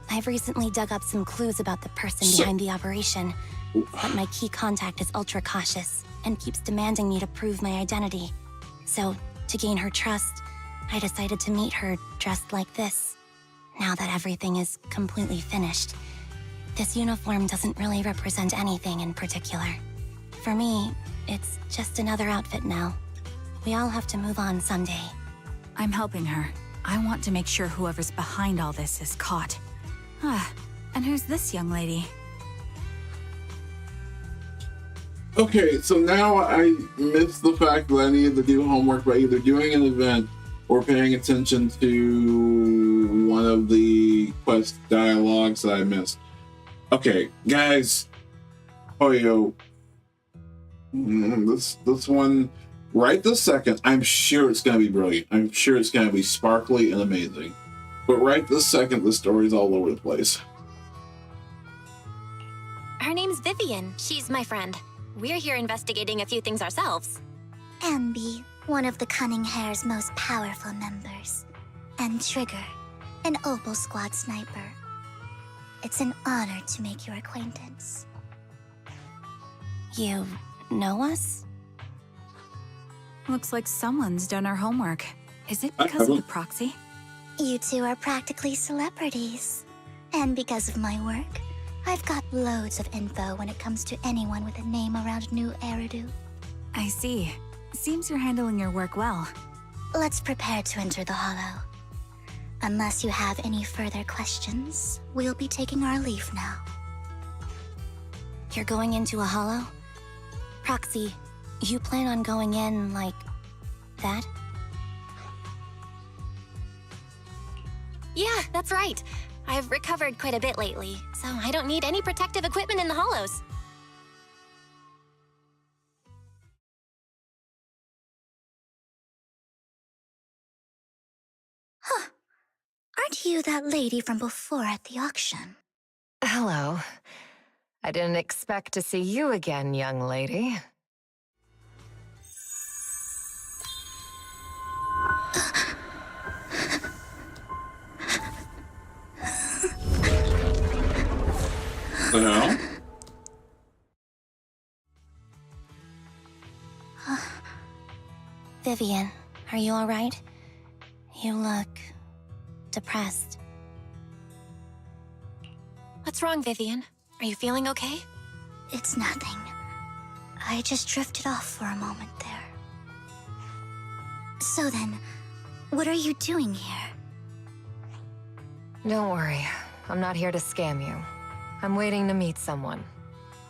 I've recently dug up some clues about the person behind the operation, but my key contact is ultra cautious and keeps demanding me to prove my identity. So, to gain her trust, I decided to meet her dressed like this. Now that everything is completely finished, this uniform doesn't really represent anything in particular. For me, it's just another outfit now. We all have to move on someday. I'm helping her. I want to make sure whoever's behind all this is caught. And who's this young lady? Okay, so now I missed the fact that I needed to do homework by either doing an event or paying attention to one of the quest dialogues that I missed. Okay, guys, Hoyo, this one, right this second, I'm sure it's going to be brilliant. I'm sure it's going to be sparkly and amazing. But right this second, the story's all over the place. Her name's Vivian. She's my friend. We're here investigating a few things ourselves. Anby, one of the Cunning Hair's most powerful members. And Trigger, an Opal Squad sniper. It's an honor to make your acquaintance. You know us? Looks like someone's done our homework. Is it because of the proxy? You two are practically celebrities. And because of my work, I've got loads of info when it comes to anyone with a name around New Eridu. I see. Seems you're handling your work well. Let's prepare to enter the Hollow. Unless you have any further questions, we'll be taking our leave now. You're going into a Hollow? Proxy, you plan on going in like that? Yeah, that's right. I've recovered quite a bit lately, so I don't need any protective equipment in the hollows. Huh. Aren't you that lady from before at the auction? Hello. I didn't expect to see you again, young lady. the hell? Vivian, are you all right? You look depressed. What's wrong, Vivian? Are you feeling okay? It's nothing. I just drifted off for a moment there. So then, what are you doing here? Don't worry. I'm not here to scam you. I'm waiting to meet someone.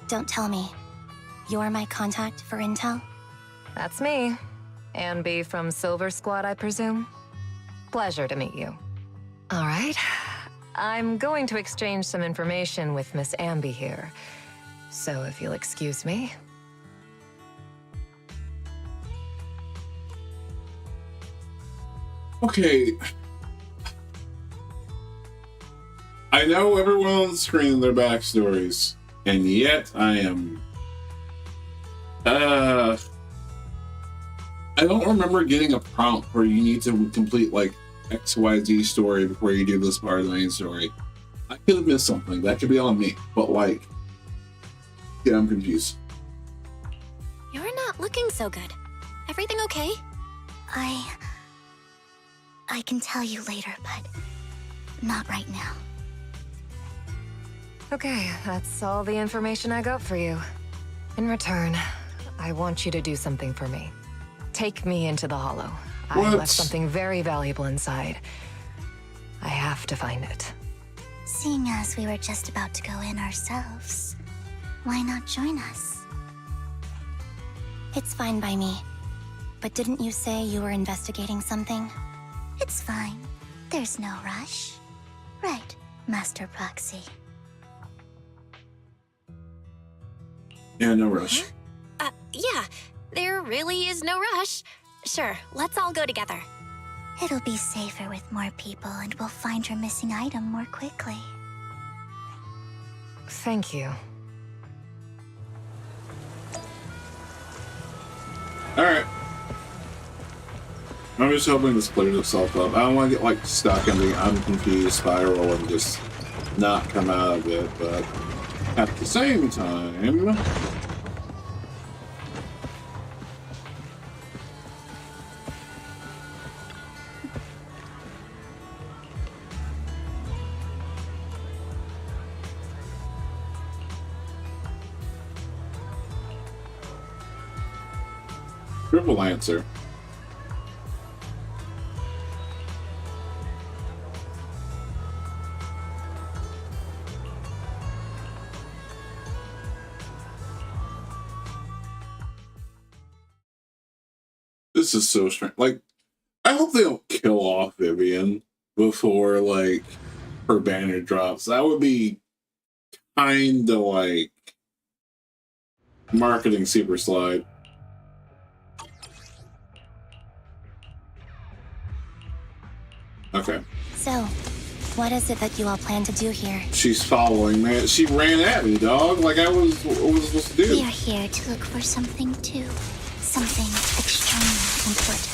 Don't tell me. You're my contact for intel? That's me. Anby from Silver Squad, I presume? Pleasure to meet you. All right. I'm going to exchange some information with Miss Anby here. So if you'll excuse me. Okay. I know everyone on the screen their backstories, and yet I am... I don't remember getting a prompt where you need to complete, like, XYZ story before you do this part of the main story. I could have missed something. That could be on me. But, like... Yeah, I'm confused. You're not looking so good. Everything okay? I can tell you later, but not right now. Okay, that's all the information I got for you. In return, I want you to do something for me. Take me into the Hollow. I left something very valuable inside. I have to find it. Seeing as we were just about to go in ourselves, why not join us? It's fine by me. But didn't you say you were investigating something? It's fine. There's no rush. Right, Master Proxy. Yeah, no rush. Yeah. There really is no rush. Sure, let's all go together. It'll be safer with more people, and we'll find your missing item more quickly. Thank you. Alright. I'm just hoping this clears itself up. I don't want to get, like, stuck in the I'm confused spiral and just not come out of it, but at the same time... Triple answer. This is so strange. Like, I hope they don't kill off Vivian before, like, her banner drops. That would be kinda like marketing super slide. Okay. So, what is it that you all plan to do here? She's following, man. She ran at me, dog. Like I was supposed to do. We are here to look for something too. Something extremely important.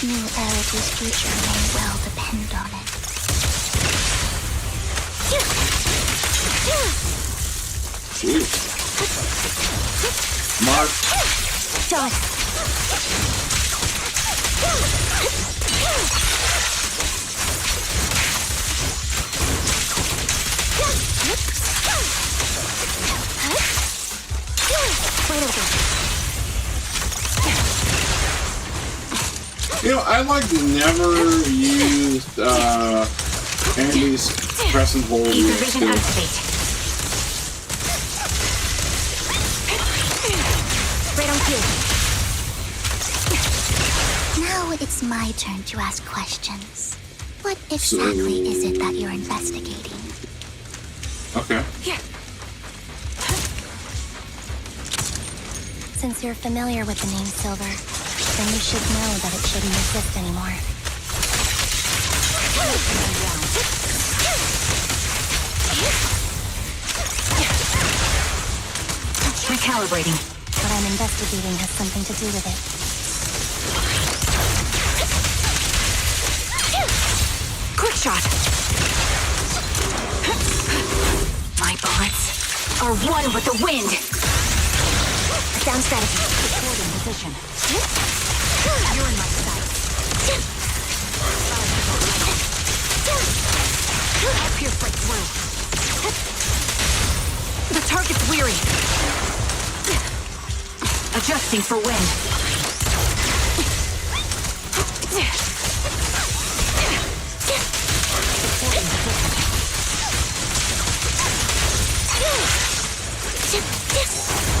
New Erica's future may well depend on it. Jeez. Mark. Dot. You know, I like never used Andy's press and hold. Vision activate. Right on cue. Now it's my turn to ask questions. What exactly is it that you're investigating? Okay. Here. Since you're familiar with the name Silver, then you should know that it shouldn't exist anymore. Recalibrating. What I'm investigating has something to do with it. Quick shot! My bullets are one with the wind! Down strategy. Supporting position. You're in my sights. Pierce right through. The target's weary. Adjusting for wind.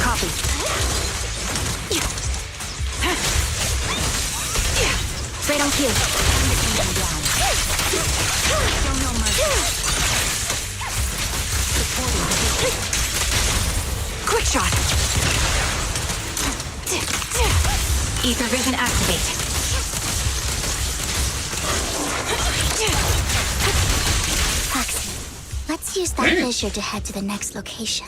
Copy. Right on cue. Show no mercy. Supporting position. Quick shot. Ether vision activate. Foxy, let's use that fissure to head to the next location.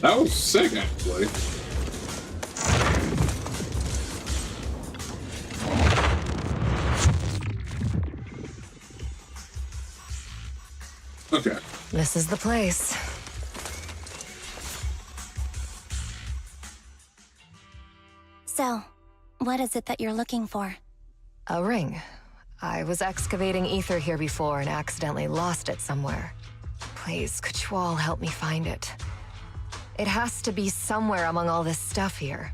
That was sick, actually. Okay. This is the place. So, what is it that you're looking for? A ring. I was excavating ether here before and accidentally lost it somewhere. Please, could you all help me find it? It has to be somewhere among all this stuff here.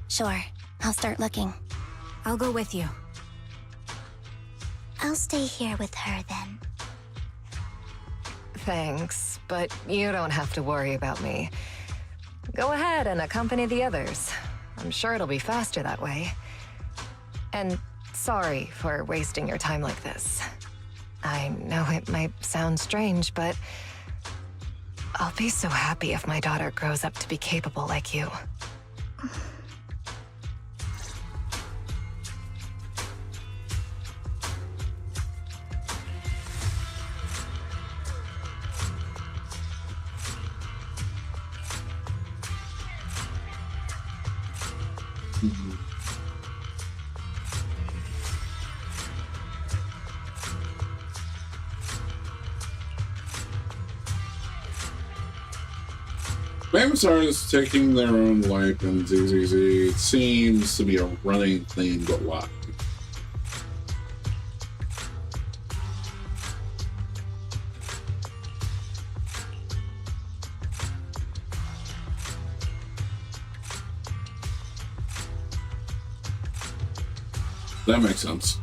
Sure, I'll start looking. I'll go with you. I'll stay here with her then. Thanks, but you don't have to worry about me. Go ahead and accompany the others. I'm sure it'll be faster that way. And sorry for wasting your time like this. I know it might sound strange, but I'll be so happy if my daughter grows up to be capable like you. Vampires taking their own life in ZZZ seems to be a running theme, but why? That makes sense.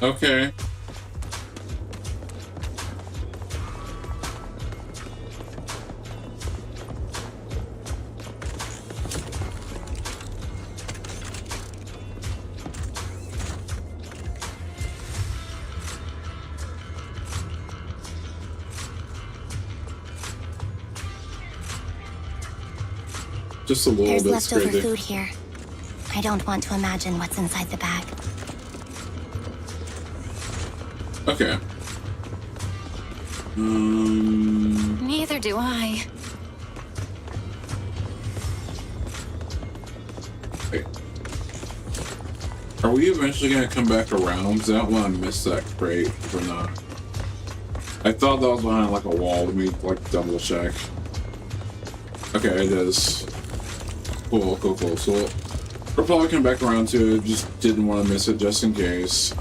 Okay. Just a little There's bit leftover crazy. food here. I don't want to imagine what's inside the bag. Okay. Neither do I. Wait. Are we eventually gonna come back around? Because I don't want to miss that crate if we're not. I thought that was behind like a wall. Let me like double check. Okay, it is. Cool, cool, cool. So we're probably coming back around to it. Just didn't want to miss it just in case.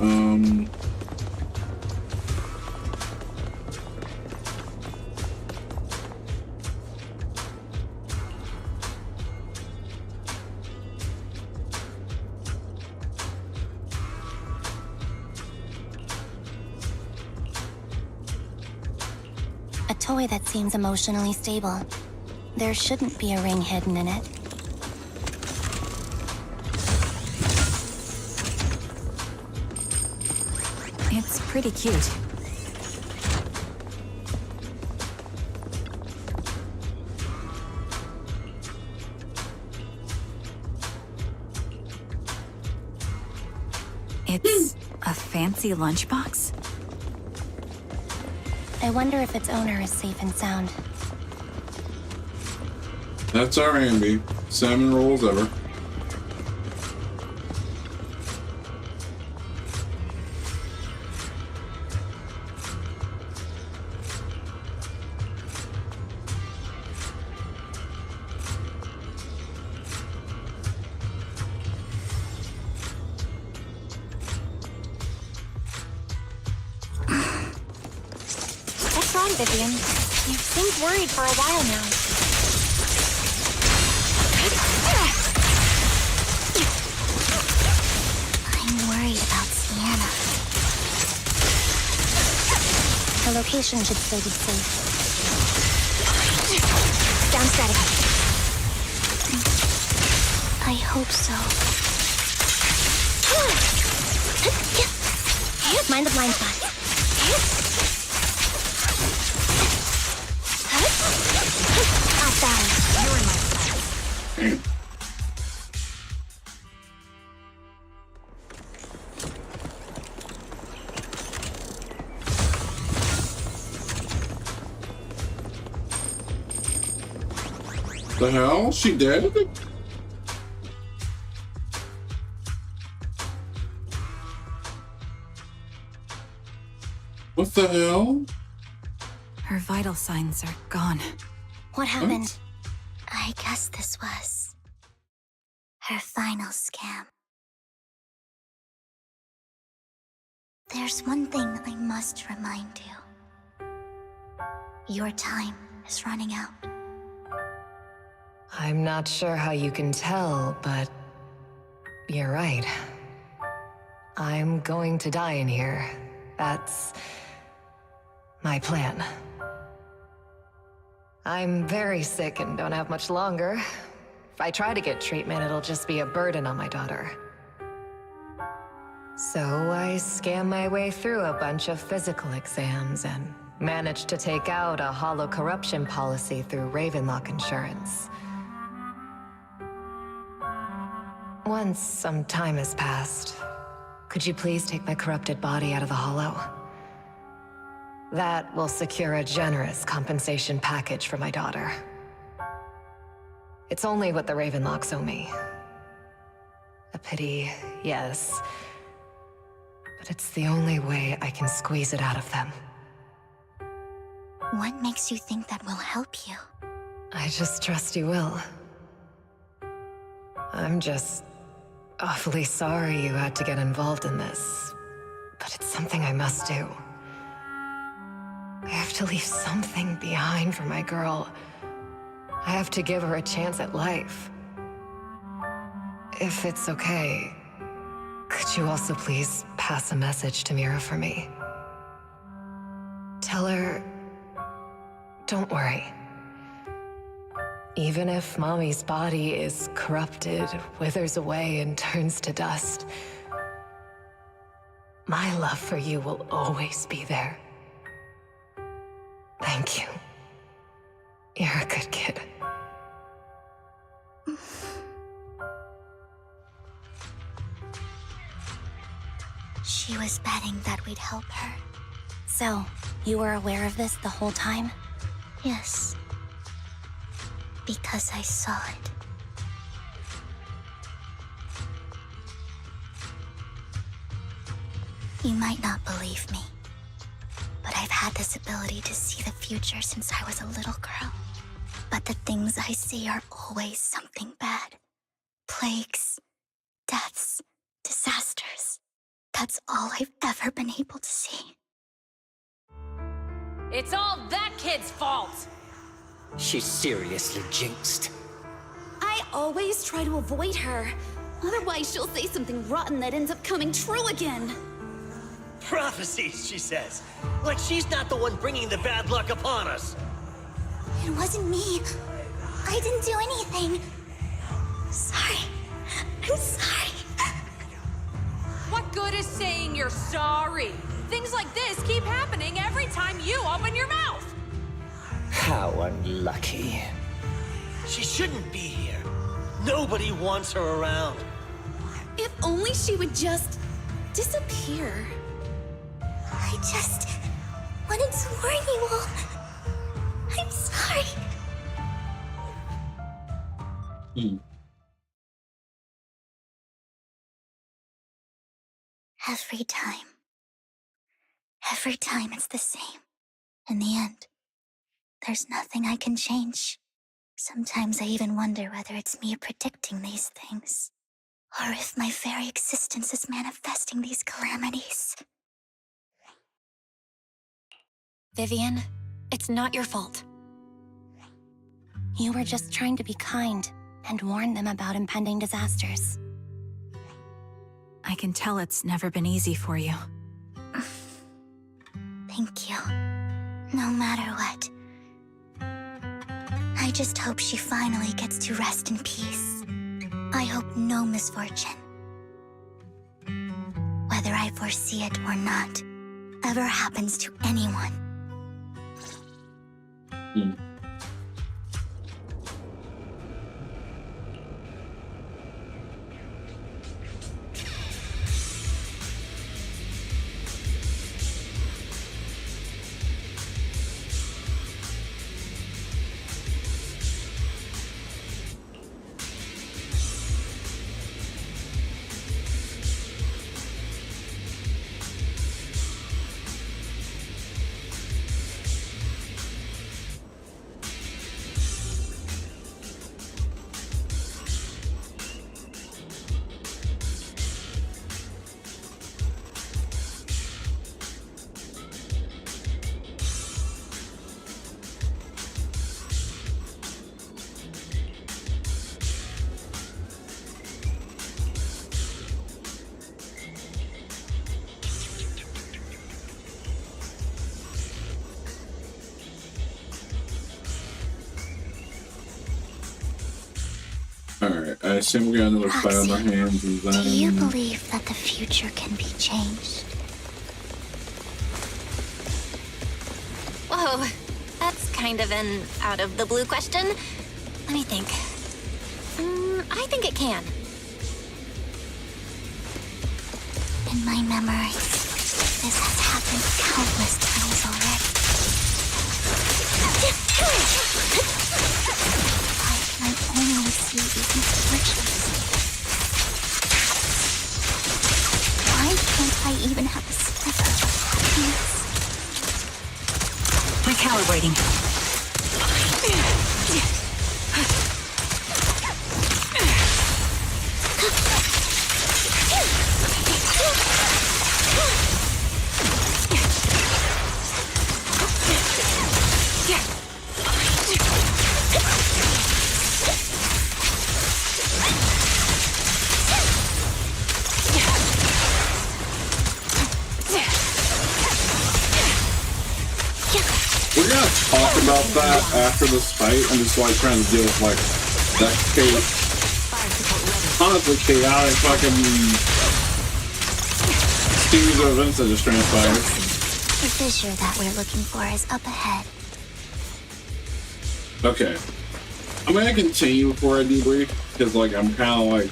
A toy that seems emotionally stable. There shouldn't be a ring hidden in it. It's pretty cute. It's a fancy lunchbox? I wonder if its owner is safe and sound. That's our Anby. Salmon rolls ever. What's wrong, Vivian? You seemed worried for a while now. I'm worried about Sienna. Her location should still be safe. Down strategy. I hope so. Mind the blind spot. Off balance. You're in my sight. The hell? She dead? What the hell? Her vital signs are gone. What happened? I guess this was her final scam. There's one thing I must remind you. Your time is running out. I'm not sure how you can tell, but you're right. I'm going to die in here. That's my plan. I'm very sick and don't have much longer. If I try to get treatment, it'll just be a burden on my daughter. So I scam my way through a bunch of physical exams and managed to take out a hollow corruption policy through Ravenlock Insurance. Once some time has passed, could you please take my corrupted body out of the hollow? That will secure a generous compensation package for my daughter. It's only what the Ravenlocks owe me. A pity, yes. But it's the only way I can squeeze it out of them. What makes you think that will help you? I just trust you will. I'm just awfully sorry you had to get involved in this, but it's something I must do. I have to leave something behind for my girl. I have to give her a chance at life. If it's okay, could you also please pass a message to Mira for me? Tell her, don't worry. Even if Mommy's body is corrupted, withers away, and turns to dust, my love for you will always be there. Thank you. You're a good kid. She was betting that we'd help her. So, you were aware of this the whole time? Yes. Because I saw it. You might not believe me, but I've had this ability to see the future since I was a little girl. But the things I see are always something bad. Plagues, deaths, disasters. That's all I've ever been able to see. It's all that kid's fault! She's seriously jinxed. I always try to avoid her. Otherwise, she'll say something rotten that ends up coming true again. Prophecies, she says. Like she's not the one bringing the bad luck upon us. It wasn't me. I didn't do anything. Sorry. I'm sorry. What good is saying you're sorry? Things like this keep happening every time you open your mouth. How unlucky. She shouldn't be here. Nobody wants her around. If only she would just disappear. I just wanted to warn you all. I'm sorry. Every time it's the same. In the end, there's nothing I can change. Sometimes I even wonder whether it's me predicting these things, or if my very existence is manifesting these calamities. Vivian, it's not your fault. You were just trying to be kind and warn them about impending disasters. I can tell it's never been easy for you. Thank you. No matter what. I just hope she finally gets to rest in peace. I hope no misfortune, whether I foresee it or not, ever happens to anyone. Alright, I assume we got another fight on our hands and then... Do you believe that the future can be changed? Whoa, that's kind of an out-of-the-blue question. Let me think. I think it can. In my memory, this has happened countless times already. I only see these misfortunes. Why can't I even have a sliver of happiness? Recalibrating. We're gonna talk about that after this fight. I'm just like trying to deal with like that honestly chaotic fucking series of events that just transpired. The fissure that we're looking for is up ahead. Okay. I'm gonna continue before I debrief because like I'm kind of like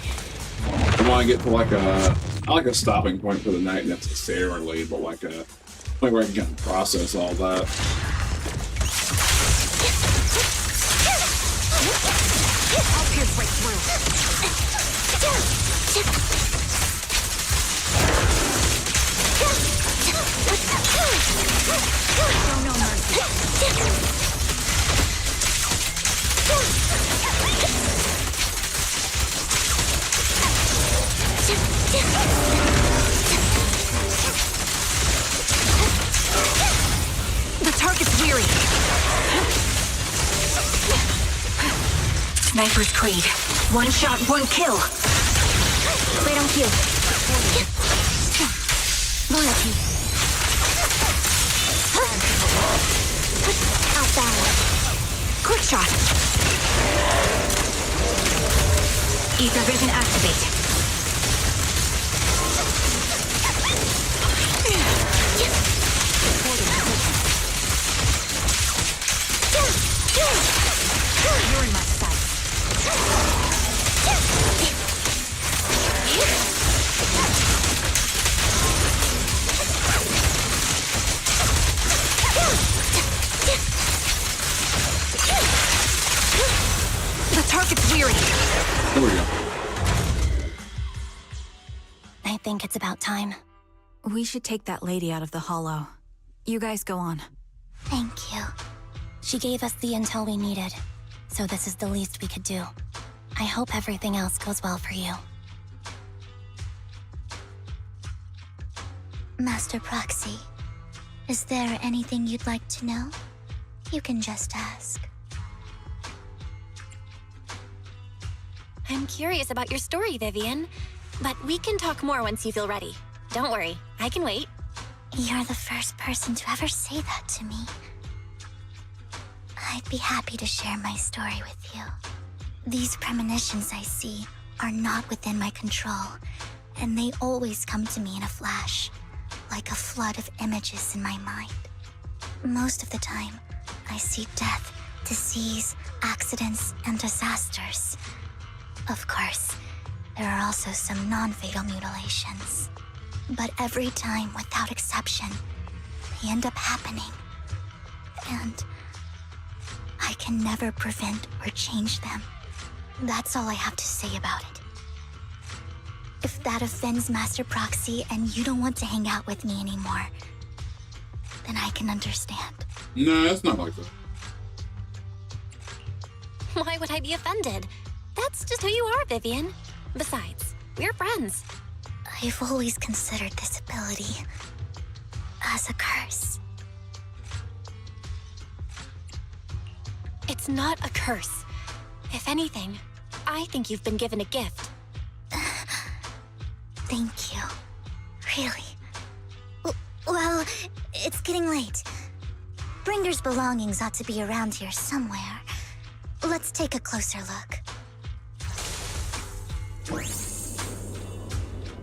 I want to get to like a stopping point for the night necessarily, but like a point where I can kind of process all that. I'll pierce right through. Show no mercy. The target's weary. Sniper's Creed. One shot, one kill. Right on cue. Loyalty. Out balance. Quick Shot. Ether vision activate. You're in my sight. The target's weary. There we go. I think it's about time. We should take that lady out of the hollow. You guys go on. Thank you. She gave us the intel we needed, so this is the least we could do. I hope everything else goes well for you. Master Proxy, is there anything you'd like to know? You can just ask. I'm curious about your story, Vivian. But we can talk more once you feel ready. Don't worry, I can wait. You're the first person to ever say that to me. I'd be happy to share my story with you. These premonitions I see are not within my control, and they always come to me in a flash, like a flood of images in my mind. Most of the time, I see death, disease, accidents, and disasters. Of course, there are also some non-fatal mutilations. But every time, without exception, they end up happening. And I can never prevent or change them. That's all I have to say about it. If that offends Master Proxy and you don't want to hang out with me anymore, then I can understand. No, it's not like that. Why would I be offended? That's just who you are, Vivian. Besides, we're friends. I've always considered this ability as a curse. It's not a curse. If anything, I think you've been given a gift. Thank you. Really. Well, it's getting late. Bringer's belongings ought to be around here somewhere. Let's take a closer look.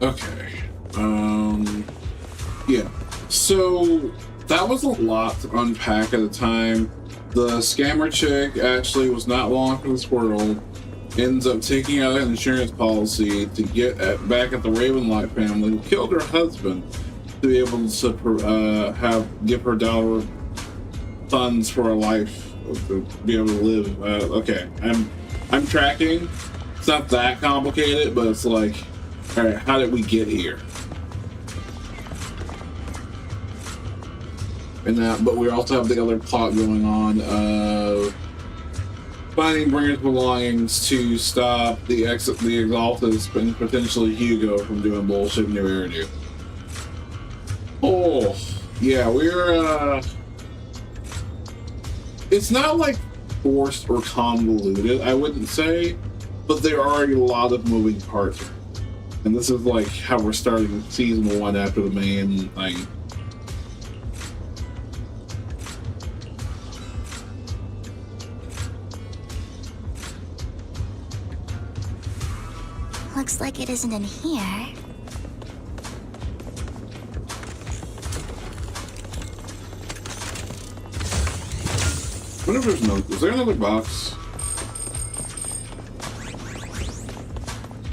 Okay. Yeah. So that was a lot to unpack at the time. The scammer chick actually was not long for this world. Ends up taking out an insurance policy to get back at the Ravenlight family, who killed her husband, to be able to give her daughter funds for a life, to be able to live. Okay, I'm tracking. It's not that complicated, but it's like, all right, how did we get here? And but we also have the other plot going on of finding Bringer's belongings to stop the Exaltus and potentially Hugo from doing bullshit in New Eridu. Oh, yeah, we're it's not like forced or convoluted, I wouldn't say, but there are a lot of moving parts. And this is like how we're starting season 1 after the main thing. Looks like it isn't in here. I wonder if there's is there another box?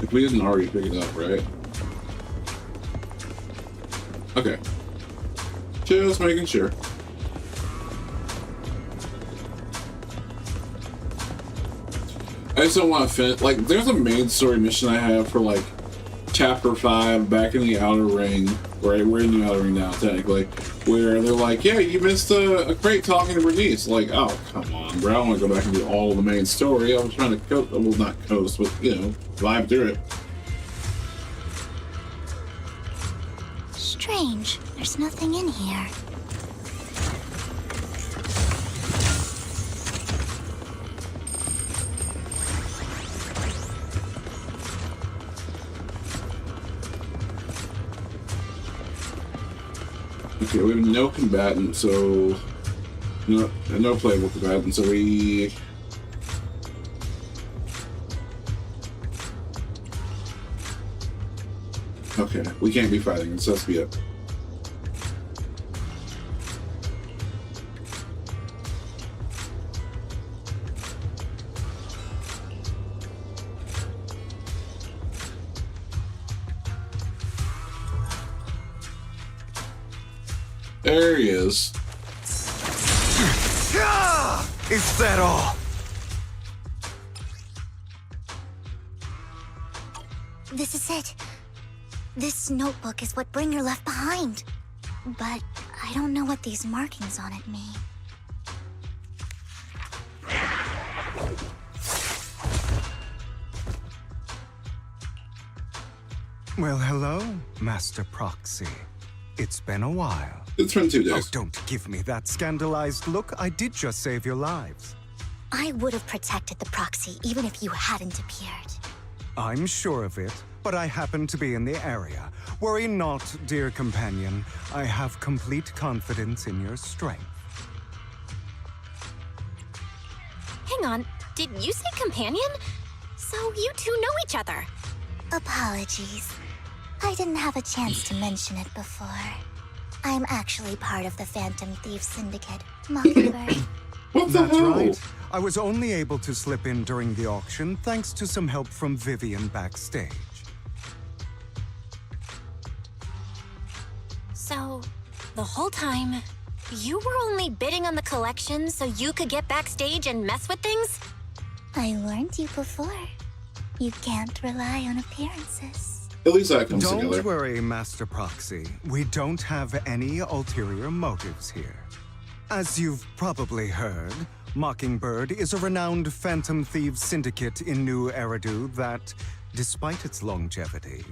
If we didn't already pick it up, right? Okay. Just making sure. I just don't want to finish. Like, there's a main story mission I have for, like, Chapter 5, back in the Outer Ring. Right, we're in the Outer Ring now, technically. Where they're like, yeah, you missed a crate talking to Bernice. Like, oh, come on, bro. I don't want to go back and do all the main story. I was trying to coast, well, not coast, but, you know, vibe through it. Strange. There's nothing in here. Okay, we have no combatant, so no playable combatant, so we Okay, we can't be fighting. It's supposed to be up. There he is. Is that all? This is it. This notebook is what Bringer left behind. But I don't know what these markings on it mean. Well, hello, Master Proxy. It's been a while. It's been 2 days. Oh, don't give me that scandalized look. I did just save your lives. I would have protected the proxy even if you hadn't appeared. I'm sure of it, but I happen to be in the area. Worry not, dear companion. I have complete confidence in your strength. Hang on, did you say companion? So you two know each other. Apologies. I didn't have a chance to mention it before. I'm actually part of the Phantom Thief Syndicate, Mockingbird. That's right. I was only able to slip in during the auction thanks to some help from Vivian backstage. So, the whole time, you were only bidding on the collection so you could get backstage and mess with things? I warned you before. You can't rely on appearances. At least that comes together. Don't worry, Master Proxy. We don't have any ulterior motives here. As you've probably heard, Mockingbird is a renowned Phantom Thieves syndicate in New Eridu that, despite its longevity,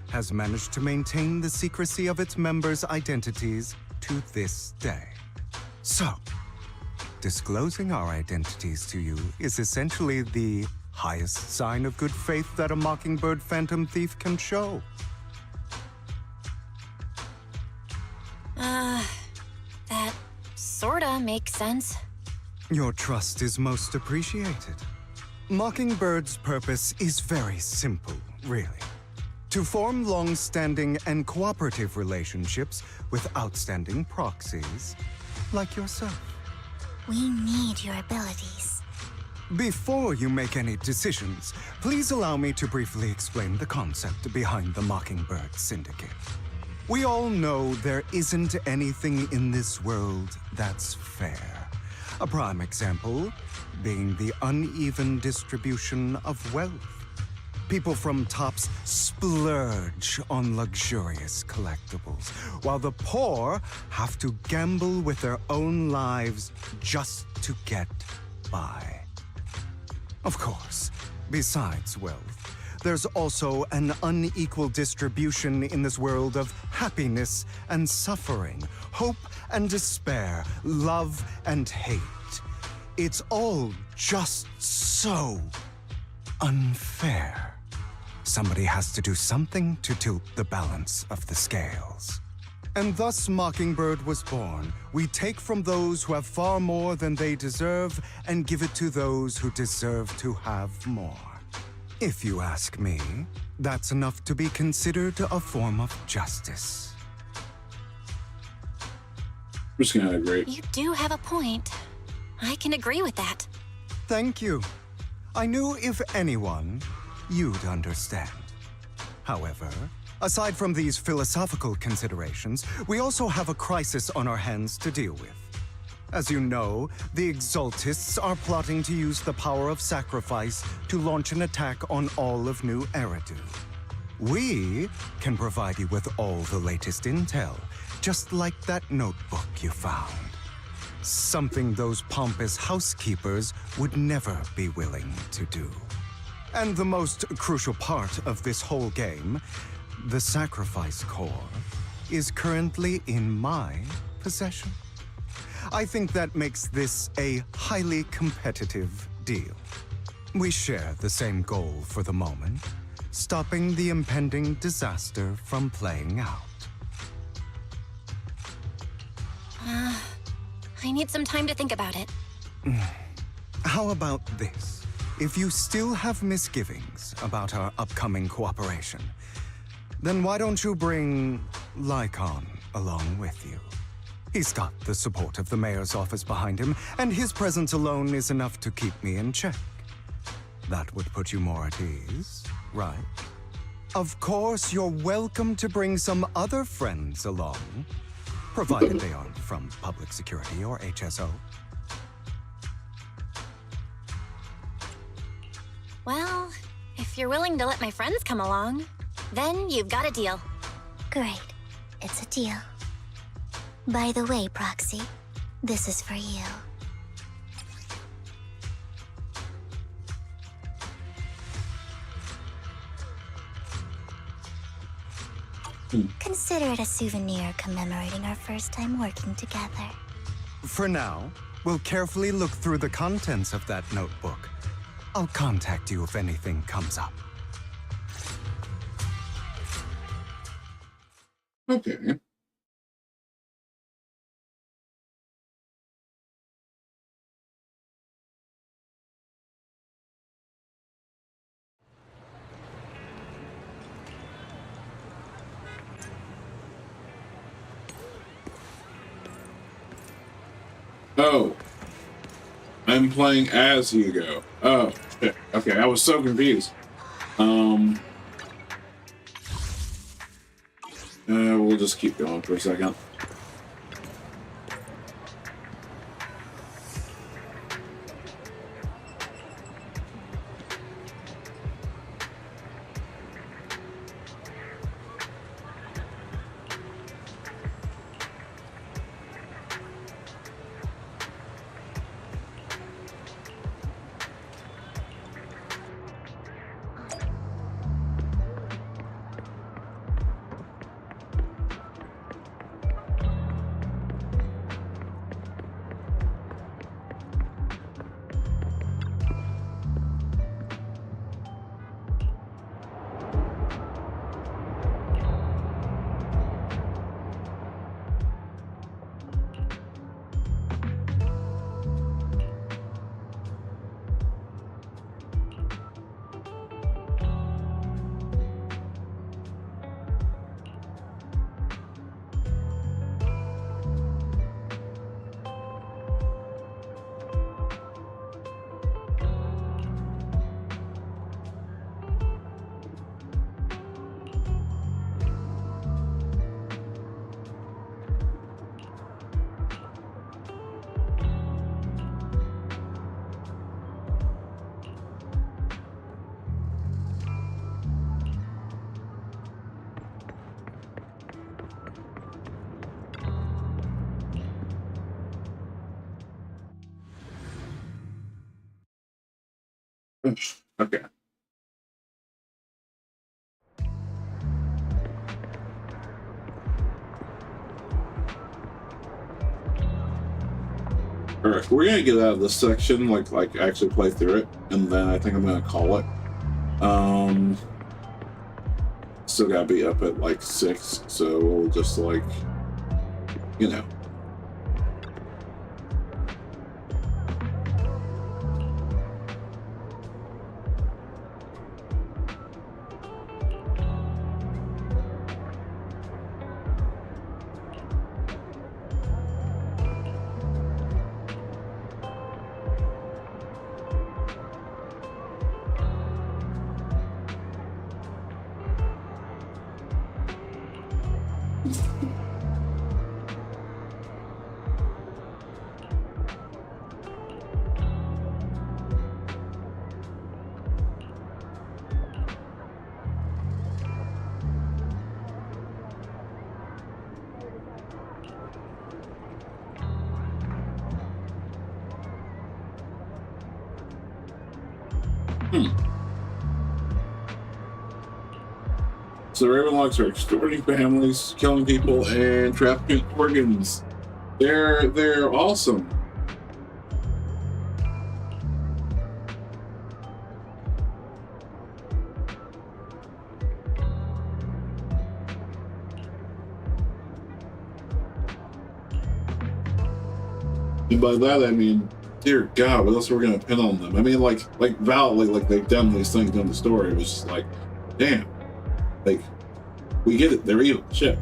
has managed to maintain the secrecy of its members' identities to this day. So, disclosing our identities to you is essentially the highest sign of good faith that a Mockingbird Phantom Thief can show. That sorta makes sense. Your trust is most appreciated. Mockingbird's purpose is very simple, really. To form long-standing and cooperative relationships with outstanding proxies like yourself. We need your abilities. Before you make any decisions, please allow me to briefly explain the concept behind the Mockingbird Syndicate. We all know there isn't anything in this world that's fair. A prime example being the uneven distribution of wealth. People from tops splurge on luxurious collectibles, while the poor have to gamble with their own lives just to get by. Of course, besides wealth, there's also an unequal distribution in this world of happiness and suffering, hope and despair, love and hate. It's all just so unfair. Somebody has to do something to tilt the balance of the scales. And thus Mockingbird was born. We take from those who have far more than they deserve and give it to those who deserve to have more. If you ask me, that's enough to be considered a form of justice. I'm just gonna agree. You do have a point. I can agree with that. Thank you. I knew if anyone, you'd understand. However, aside from these philosophical considerations, we also have a crisis on our hands to deal with. As you know, the Exaltists are plotting to use the power of sacrifice to launch an attack on all of New Eridu. We can provide you with all the latest intel, just like that notebook you found. Something those pompous housekeepers would never be willing to do. And the most crucial part of this whole game, the sacrifice core, is currently in my possession. I think that makes this a highly competitive deal. We share the same goal for the moment, stopping the impending disaster from playing out. I need some time to think about it. How about this? If you still have misgivings about our upcoming cooperation, Then why don't you bring Lycaon along with you? He's got the support of the mayor's office behind him, and his presence alone is enough to keep me in check. That would put you more at ease, right? Of course, you're welcome to bring some other friends along, provided they aren't from public security or HSO. Well, if you're willing to let my friends come along, then you've got a deal. Great. It's a deal. By the way, Proxy, this is for you. Consider it a souvenir commemorating our first time working together. For now, we'll carefully look through the contents of that notebook. I'll contact you if anything comes up. Okay. Oh, I'm playing as Hugo. Oh, shit. Okay, I was so confused. We'll just keep going for a second. Okay. All right, we're gonna get out of this section, like actually play through it, and then I think I'm gonna call it. Still gotta be up at like 6, so we'll just like, you know. So Ravenlocks are extorting families, killing people, and trafficking organs. They're awesome. And by that I mean, dear God, what else are we gonna pin on them? I mean, like validly, like they've done these things in the story. It was just like, damn. Like, We get it. They're evil. Shit.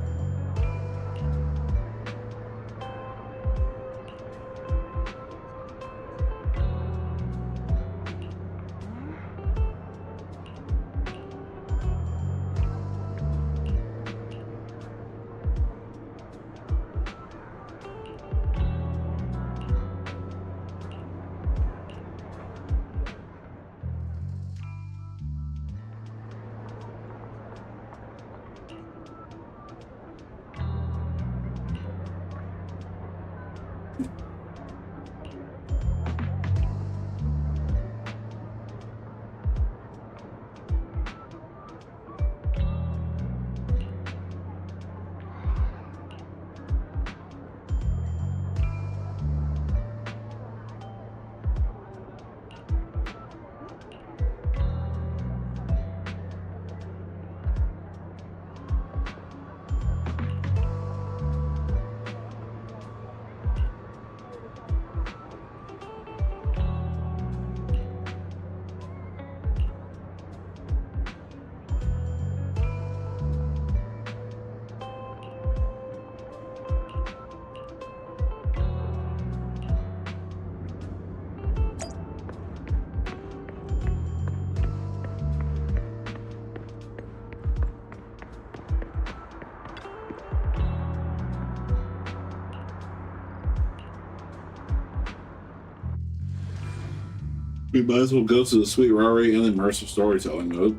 We might as well go to the sweet Rari and immersive storytelling mode.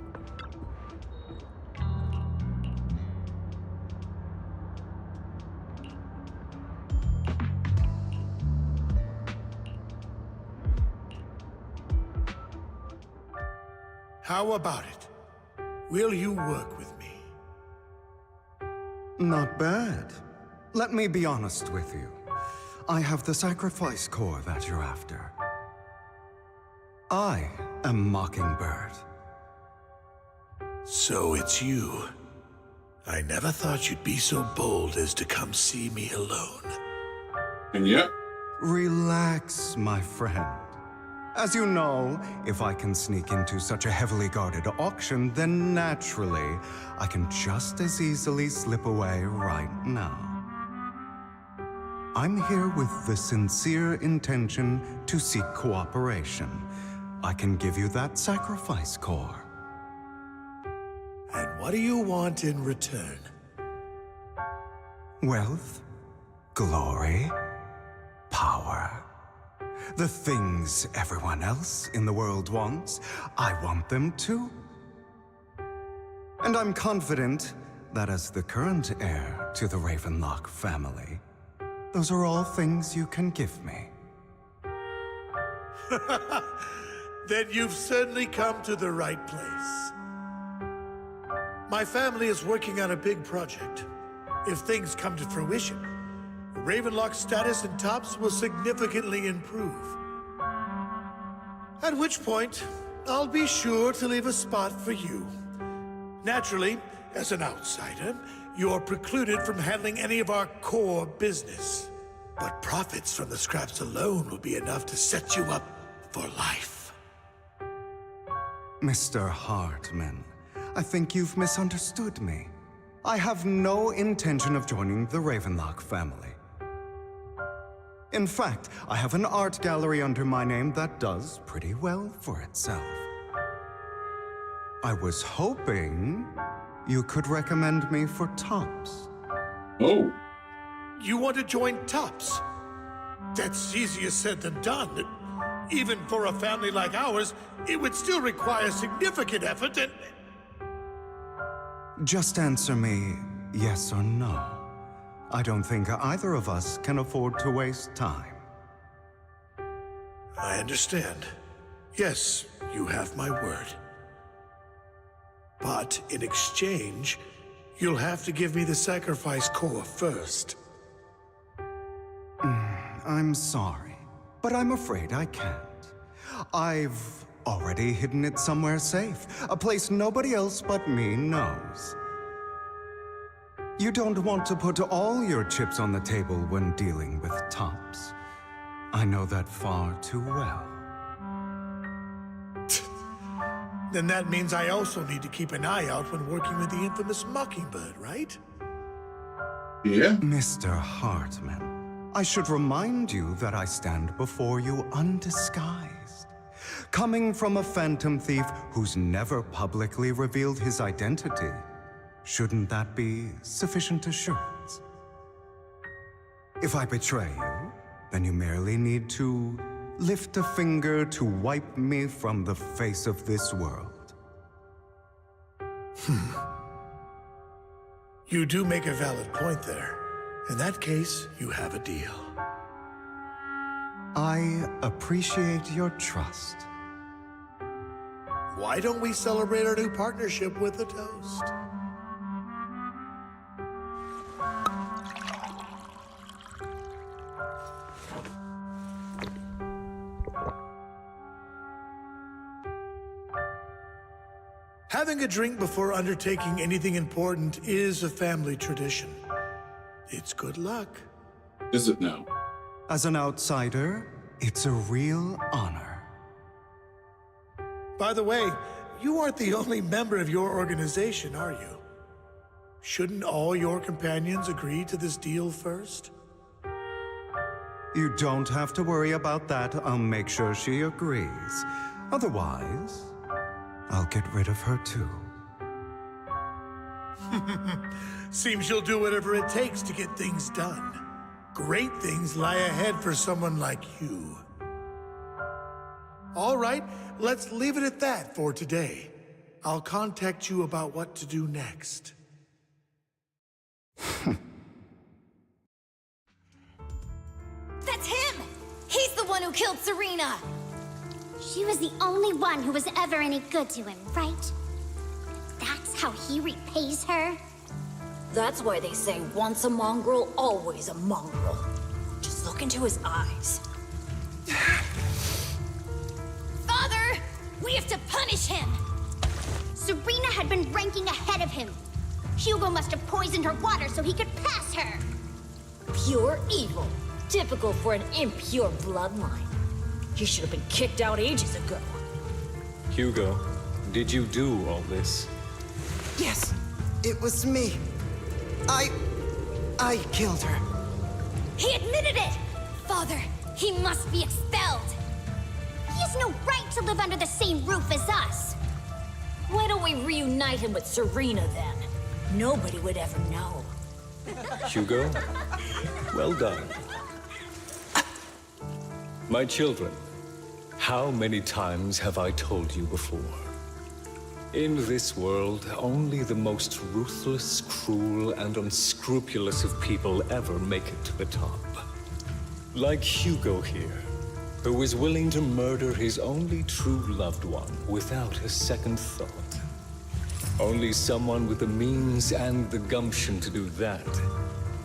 How about it? Will you work with me? Not bad. Let me be honest with you. I have the sacrifice core that you're after. I am Mockingbird. So it's you. I never thought you'd be so bold as to come see me alone. And yet? Relax, my friend. As you know, if I can sneak into such a heavily guarded auction, then naturally, I can just as easily slip away right now. I'm here with the sincere intention to seek cooperation. I can give you that sacrifice core. And what do you want in return? Wealth, glory, power. The things everyone else in the world wants, I want them too. And I'm confident that as the current heir to the Ravenlock family, those are all things you can give me. Then you've certainly come to the right place. My family is working on a big project. If things come to fruition, Ravenlock's status in Tops will significantly improve. At which point, I'll be sure to leave a spot for you. Naturally, as an outsider, you're precluded from handling any of our core business. But profits from the scraps alone will be enough to set you up for life. Mr. Hartman, I think you've misunderstood me. I have no intention of joining the Ravenlock family. In fact, I have an art gallery under my name that does pretty well for itself. I was hoping you could recommend me for Tops. Oh. You want to join Tops? That's easier said than done. Even for a family like ours, it would still require significant effort and... Just answer me yes or no. I don't think either of us can afford to waste time. I understand. Yes, you have my word. But in exchange, you'll have to give me the sacrifice core first. I'm sorry, but I'm afraid I can't. I've already hidden it somewhere safe, a place nobody else but me knows. You don't want to put all your chips on the table when dealing with Tops. I know that far too well. Then that means I also need to keep an eye out when working with the infamous Mockingbird, right? Yeah. Mr. Hartman, I should remind you that I stand before you undisguised. Coming from a phantom thief who's never publicly revealed his identity, shouldn't that be sufficient assurance? If I betray you, then you merely need to lift a finger to wipe me from the face of this world. You do make a valid point there. In that case, you have a deal. I appreciate your trust. Why don't we celebrate our new partnership with a toast? Having a drink before undertaking anything important is a family tradition. It's good luck. Is it now? As an outsider, it's a real honor. By the way, you aren't the only member of your organization, are you? Shouldn't all your companions agree to this deal first? You don't have to worry about that. I'll make sure she agrees. Otherwise, I'll get rid of her too. Seems you'll do whatever it takes to get things done. Great things lie ahead for someone like you. All right, let's leave it at that for today. I'll contact you about what to do next. That's him! He's the one who killed Serena! She was the only one who was ever any good to him, right? That's how he repays her? That's why they say once a mongrel, always a mongrel. Just look into his eyes. Father! We have to punish him! Serena had been ranking ahead of him. Hugo must have poisoned her water so he could pass her. Pure evil. Typical for an impure bloodline. He should have been kicked out ages ago. Hugo, did you do all this? Yes, it was me. I killed her. He admitted it! Father, he must be expelled! He has no right to live under the same roof as us. Why don't we reunite him with Serena then? Nobody would ever know. Hugo, well done. My children, how many times have I told you before? In this world, only the most ruthless, cruel, and unscrupulous of people ever make it to the top. Like Hugo here, who is willing to murder his only true loved one without a second thought. Only someone with the means and the gumption to do that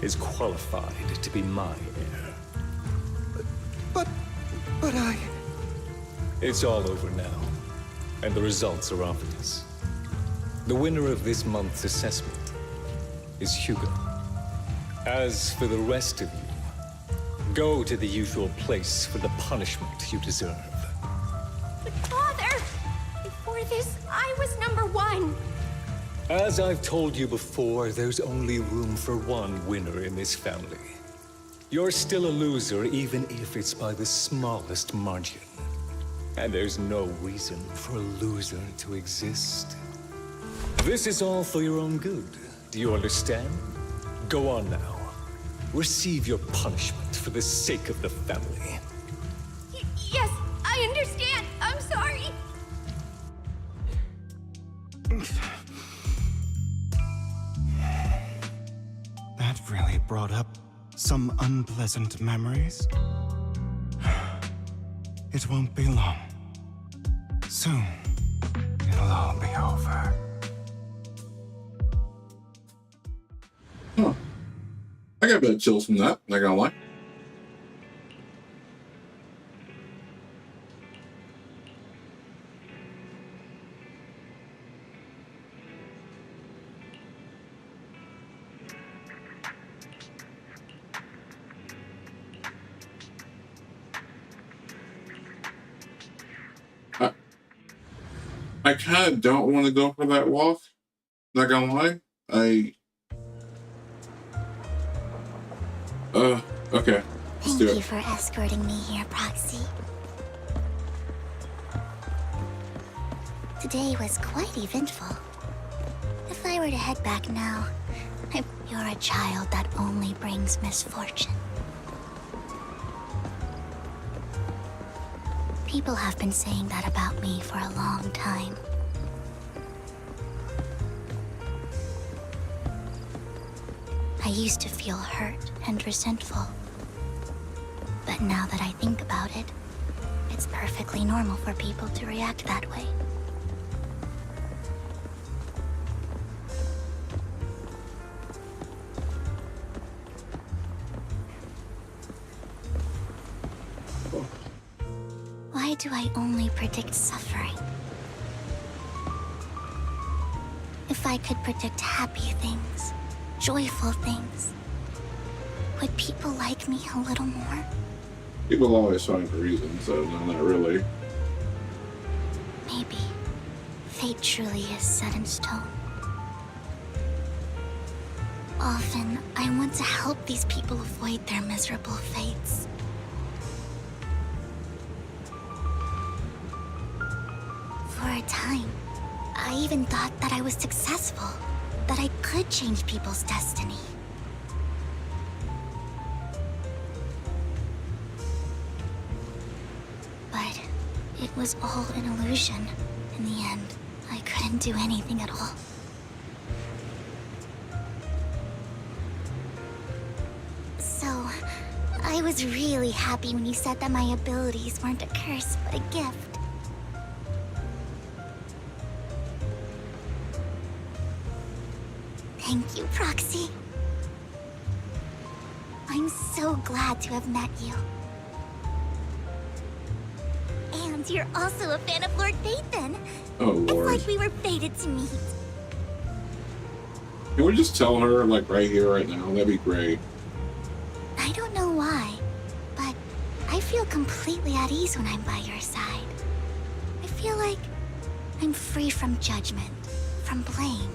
is qualified to be my heir. But I... It's all over now, and the results are obvious. The winner of this month's assessment is Hugo. As for the rest of you, go to the usual place for the punishment you deserve. But Father, before this, I was #1. As I've told you before, there's only room for one winner in this family. You're still a loser, even if it's by the smallest margin. And there's no reason for a loser to exist. This is all for your own good. Do you understand? Go on now. Receive your punishment for the sake of the family. Yes, I understand. I'm sorry. That really brought up some unpleasant memories. It won't be long. Soon, it'll all be over. Huh. I got a bit of chills from that, not gonna lie. I kind of don't want to go for that walk. Not gonna lie. Okay. Let's do it. Thank you for escorting me here, Proxy. Today was quite eventful. If I were to head back now, you're a child that only brings misfortune. People have been saying that about me for a long time. I used to feel hurt and resentful. But now that I think about it, it's perfectly normal for people to react that way. Why do I only predict suffering? If I could predict happy things, joyful things, would people like me a little more? People always find a reason, so no, not really. Maybe fate truly is set in stone. Often, I want to help these people avoid their miserable fates. For a time, I even thought that I was successful, that I could change people's destiny. But it was all an illusion. In the end, I couldn't do anything at all. So, I was really happy when you said that my abilities weren't a curse, but a gift. Thank you, Proxy. I'm so glad to have met you. And you're also a fan of Lord Phaethon. Oh, Lord. It's like we were fated to meet. Can we just tell her, like, right here, right now? That'd be great. I don't know why, but I feel completely at ease when I'm by your side. I feel like I'm free from judgment, from blame.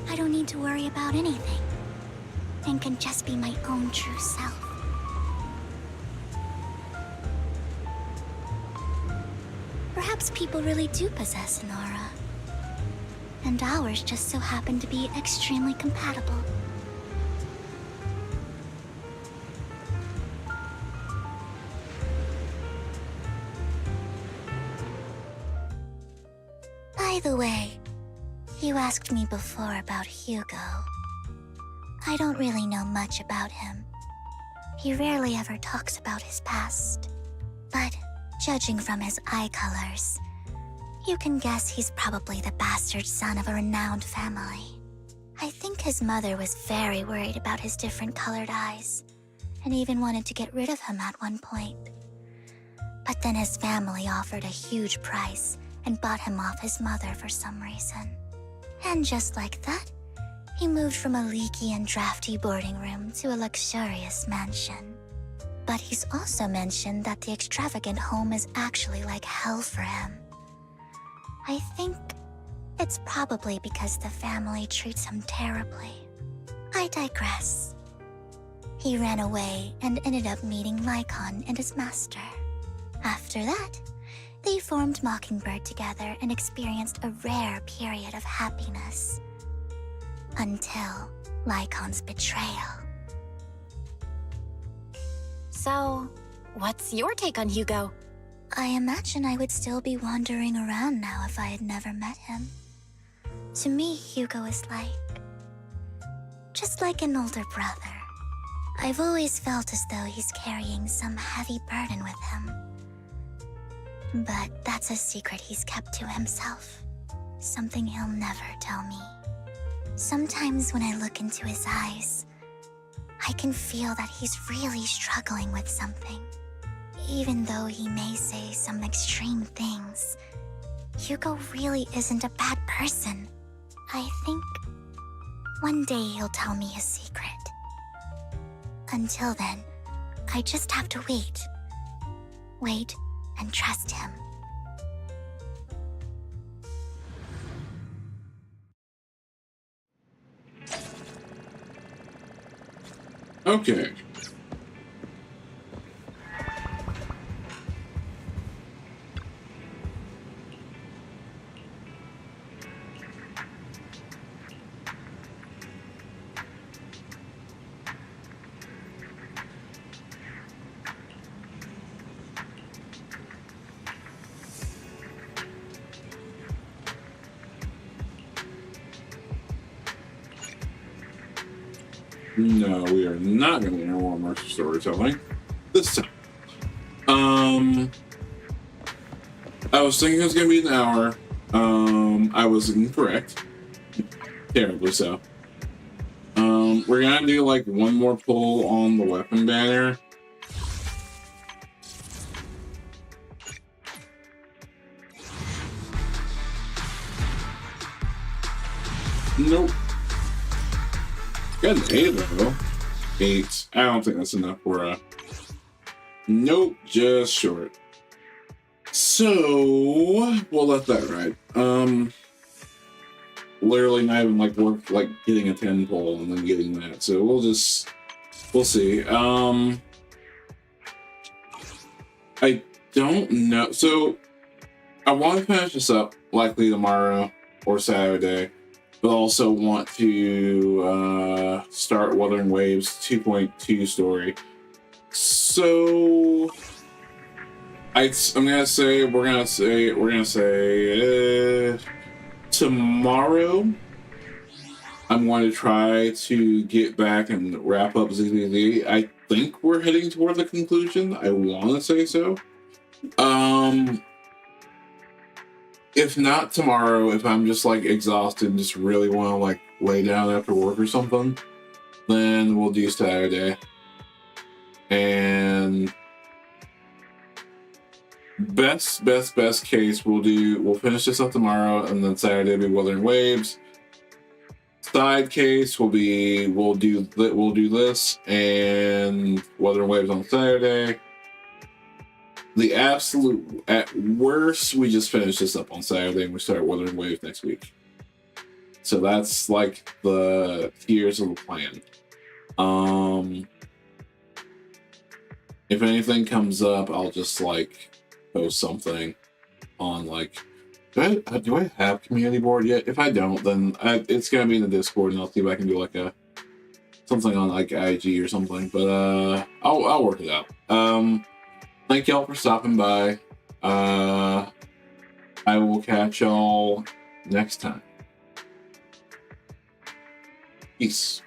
I don't need to worry about anything, and can just be my own true self. Perhaps people really do possess an aura, and ours just so happen to be extremely compatible. By the way, you asked me before about Hugo. I don't really know much about him. He rarely ever talks about his past. But judging from his eye colors, you can guess he's probably the bastard son of a renowned family. I think his mother was very worried about his different colored eyes, and even wanted to get rid of him at one point. But then his family offered a huge price and bought him off his mother for some reason. And just like that, he moved from a leaky and drafty boarding room to a luxurious mansion. But he's also mentioned that the extravagant home is actually like hell for him. I think it's probably because the family treats him terribly. I digress. He ran away and ended up meeting Lycaon and his master. After that, they formed Mockingbird together and experienced a rare period of happiness. Until Lycaon's betrayal. So, what's your take on Hugo? I imagine I would still be wandering around now if I had never met him. To me, Hugo is just like an older brother. I've always felt as though he's carrying some heavy burden with him. But that's a secret he's kept to himself. Something he'll never tell me. Sometimes when I look into his eyes, I can feel that he's really struggling with something. Even though he may say some extreme things, Hugo really isn't a bad person. I think one day he'll tell me his secret. Until then, I just have to wait. Wait and trust him. Okay. No, we are not going to do more immersive storytelling this time. I was thinking it was going to be an hour. I was incorrect. Terribly so. We're going to do like one more pull on the weapon banner. Nope. Got an 8 though. 8. I don't think that's enough for a... Nope, just short. So we'll let that ride. Literally not even like worth like getting a 10 pull and then getting that. So we'll see. I don't know. So I want to finish this up likely tomorrow or Saturday. But also want to start Wuthering Waves 2.2 story. So we're gonna say tomorrow. I'm going to try to get back and wrap up ZZZ. I think we're heading toward the conclusion. I want to say so. If not tomorrow, if I'm just like exhausted and just really want to like lay down after work or something, then we'll do Saturday. And best case, we'll finish this up tomorrow, and then Saturday will be Wuthering Waves. Side case will be we'll do this and Wuthering Waves on Saturday. The absolute, at worst, we just finish this up on Saturday and we start Wuthering Waves next week. So that's like the tiers of the plan. If anything comes up, I'll just like post something on like, do I have community board yet? If I don't, then it's gonna be in the Discord, and I'll see if I can do like something on like IG or something. But I'll work it out. Thank y'all for stopping by. I will catch y'all next time. Peace.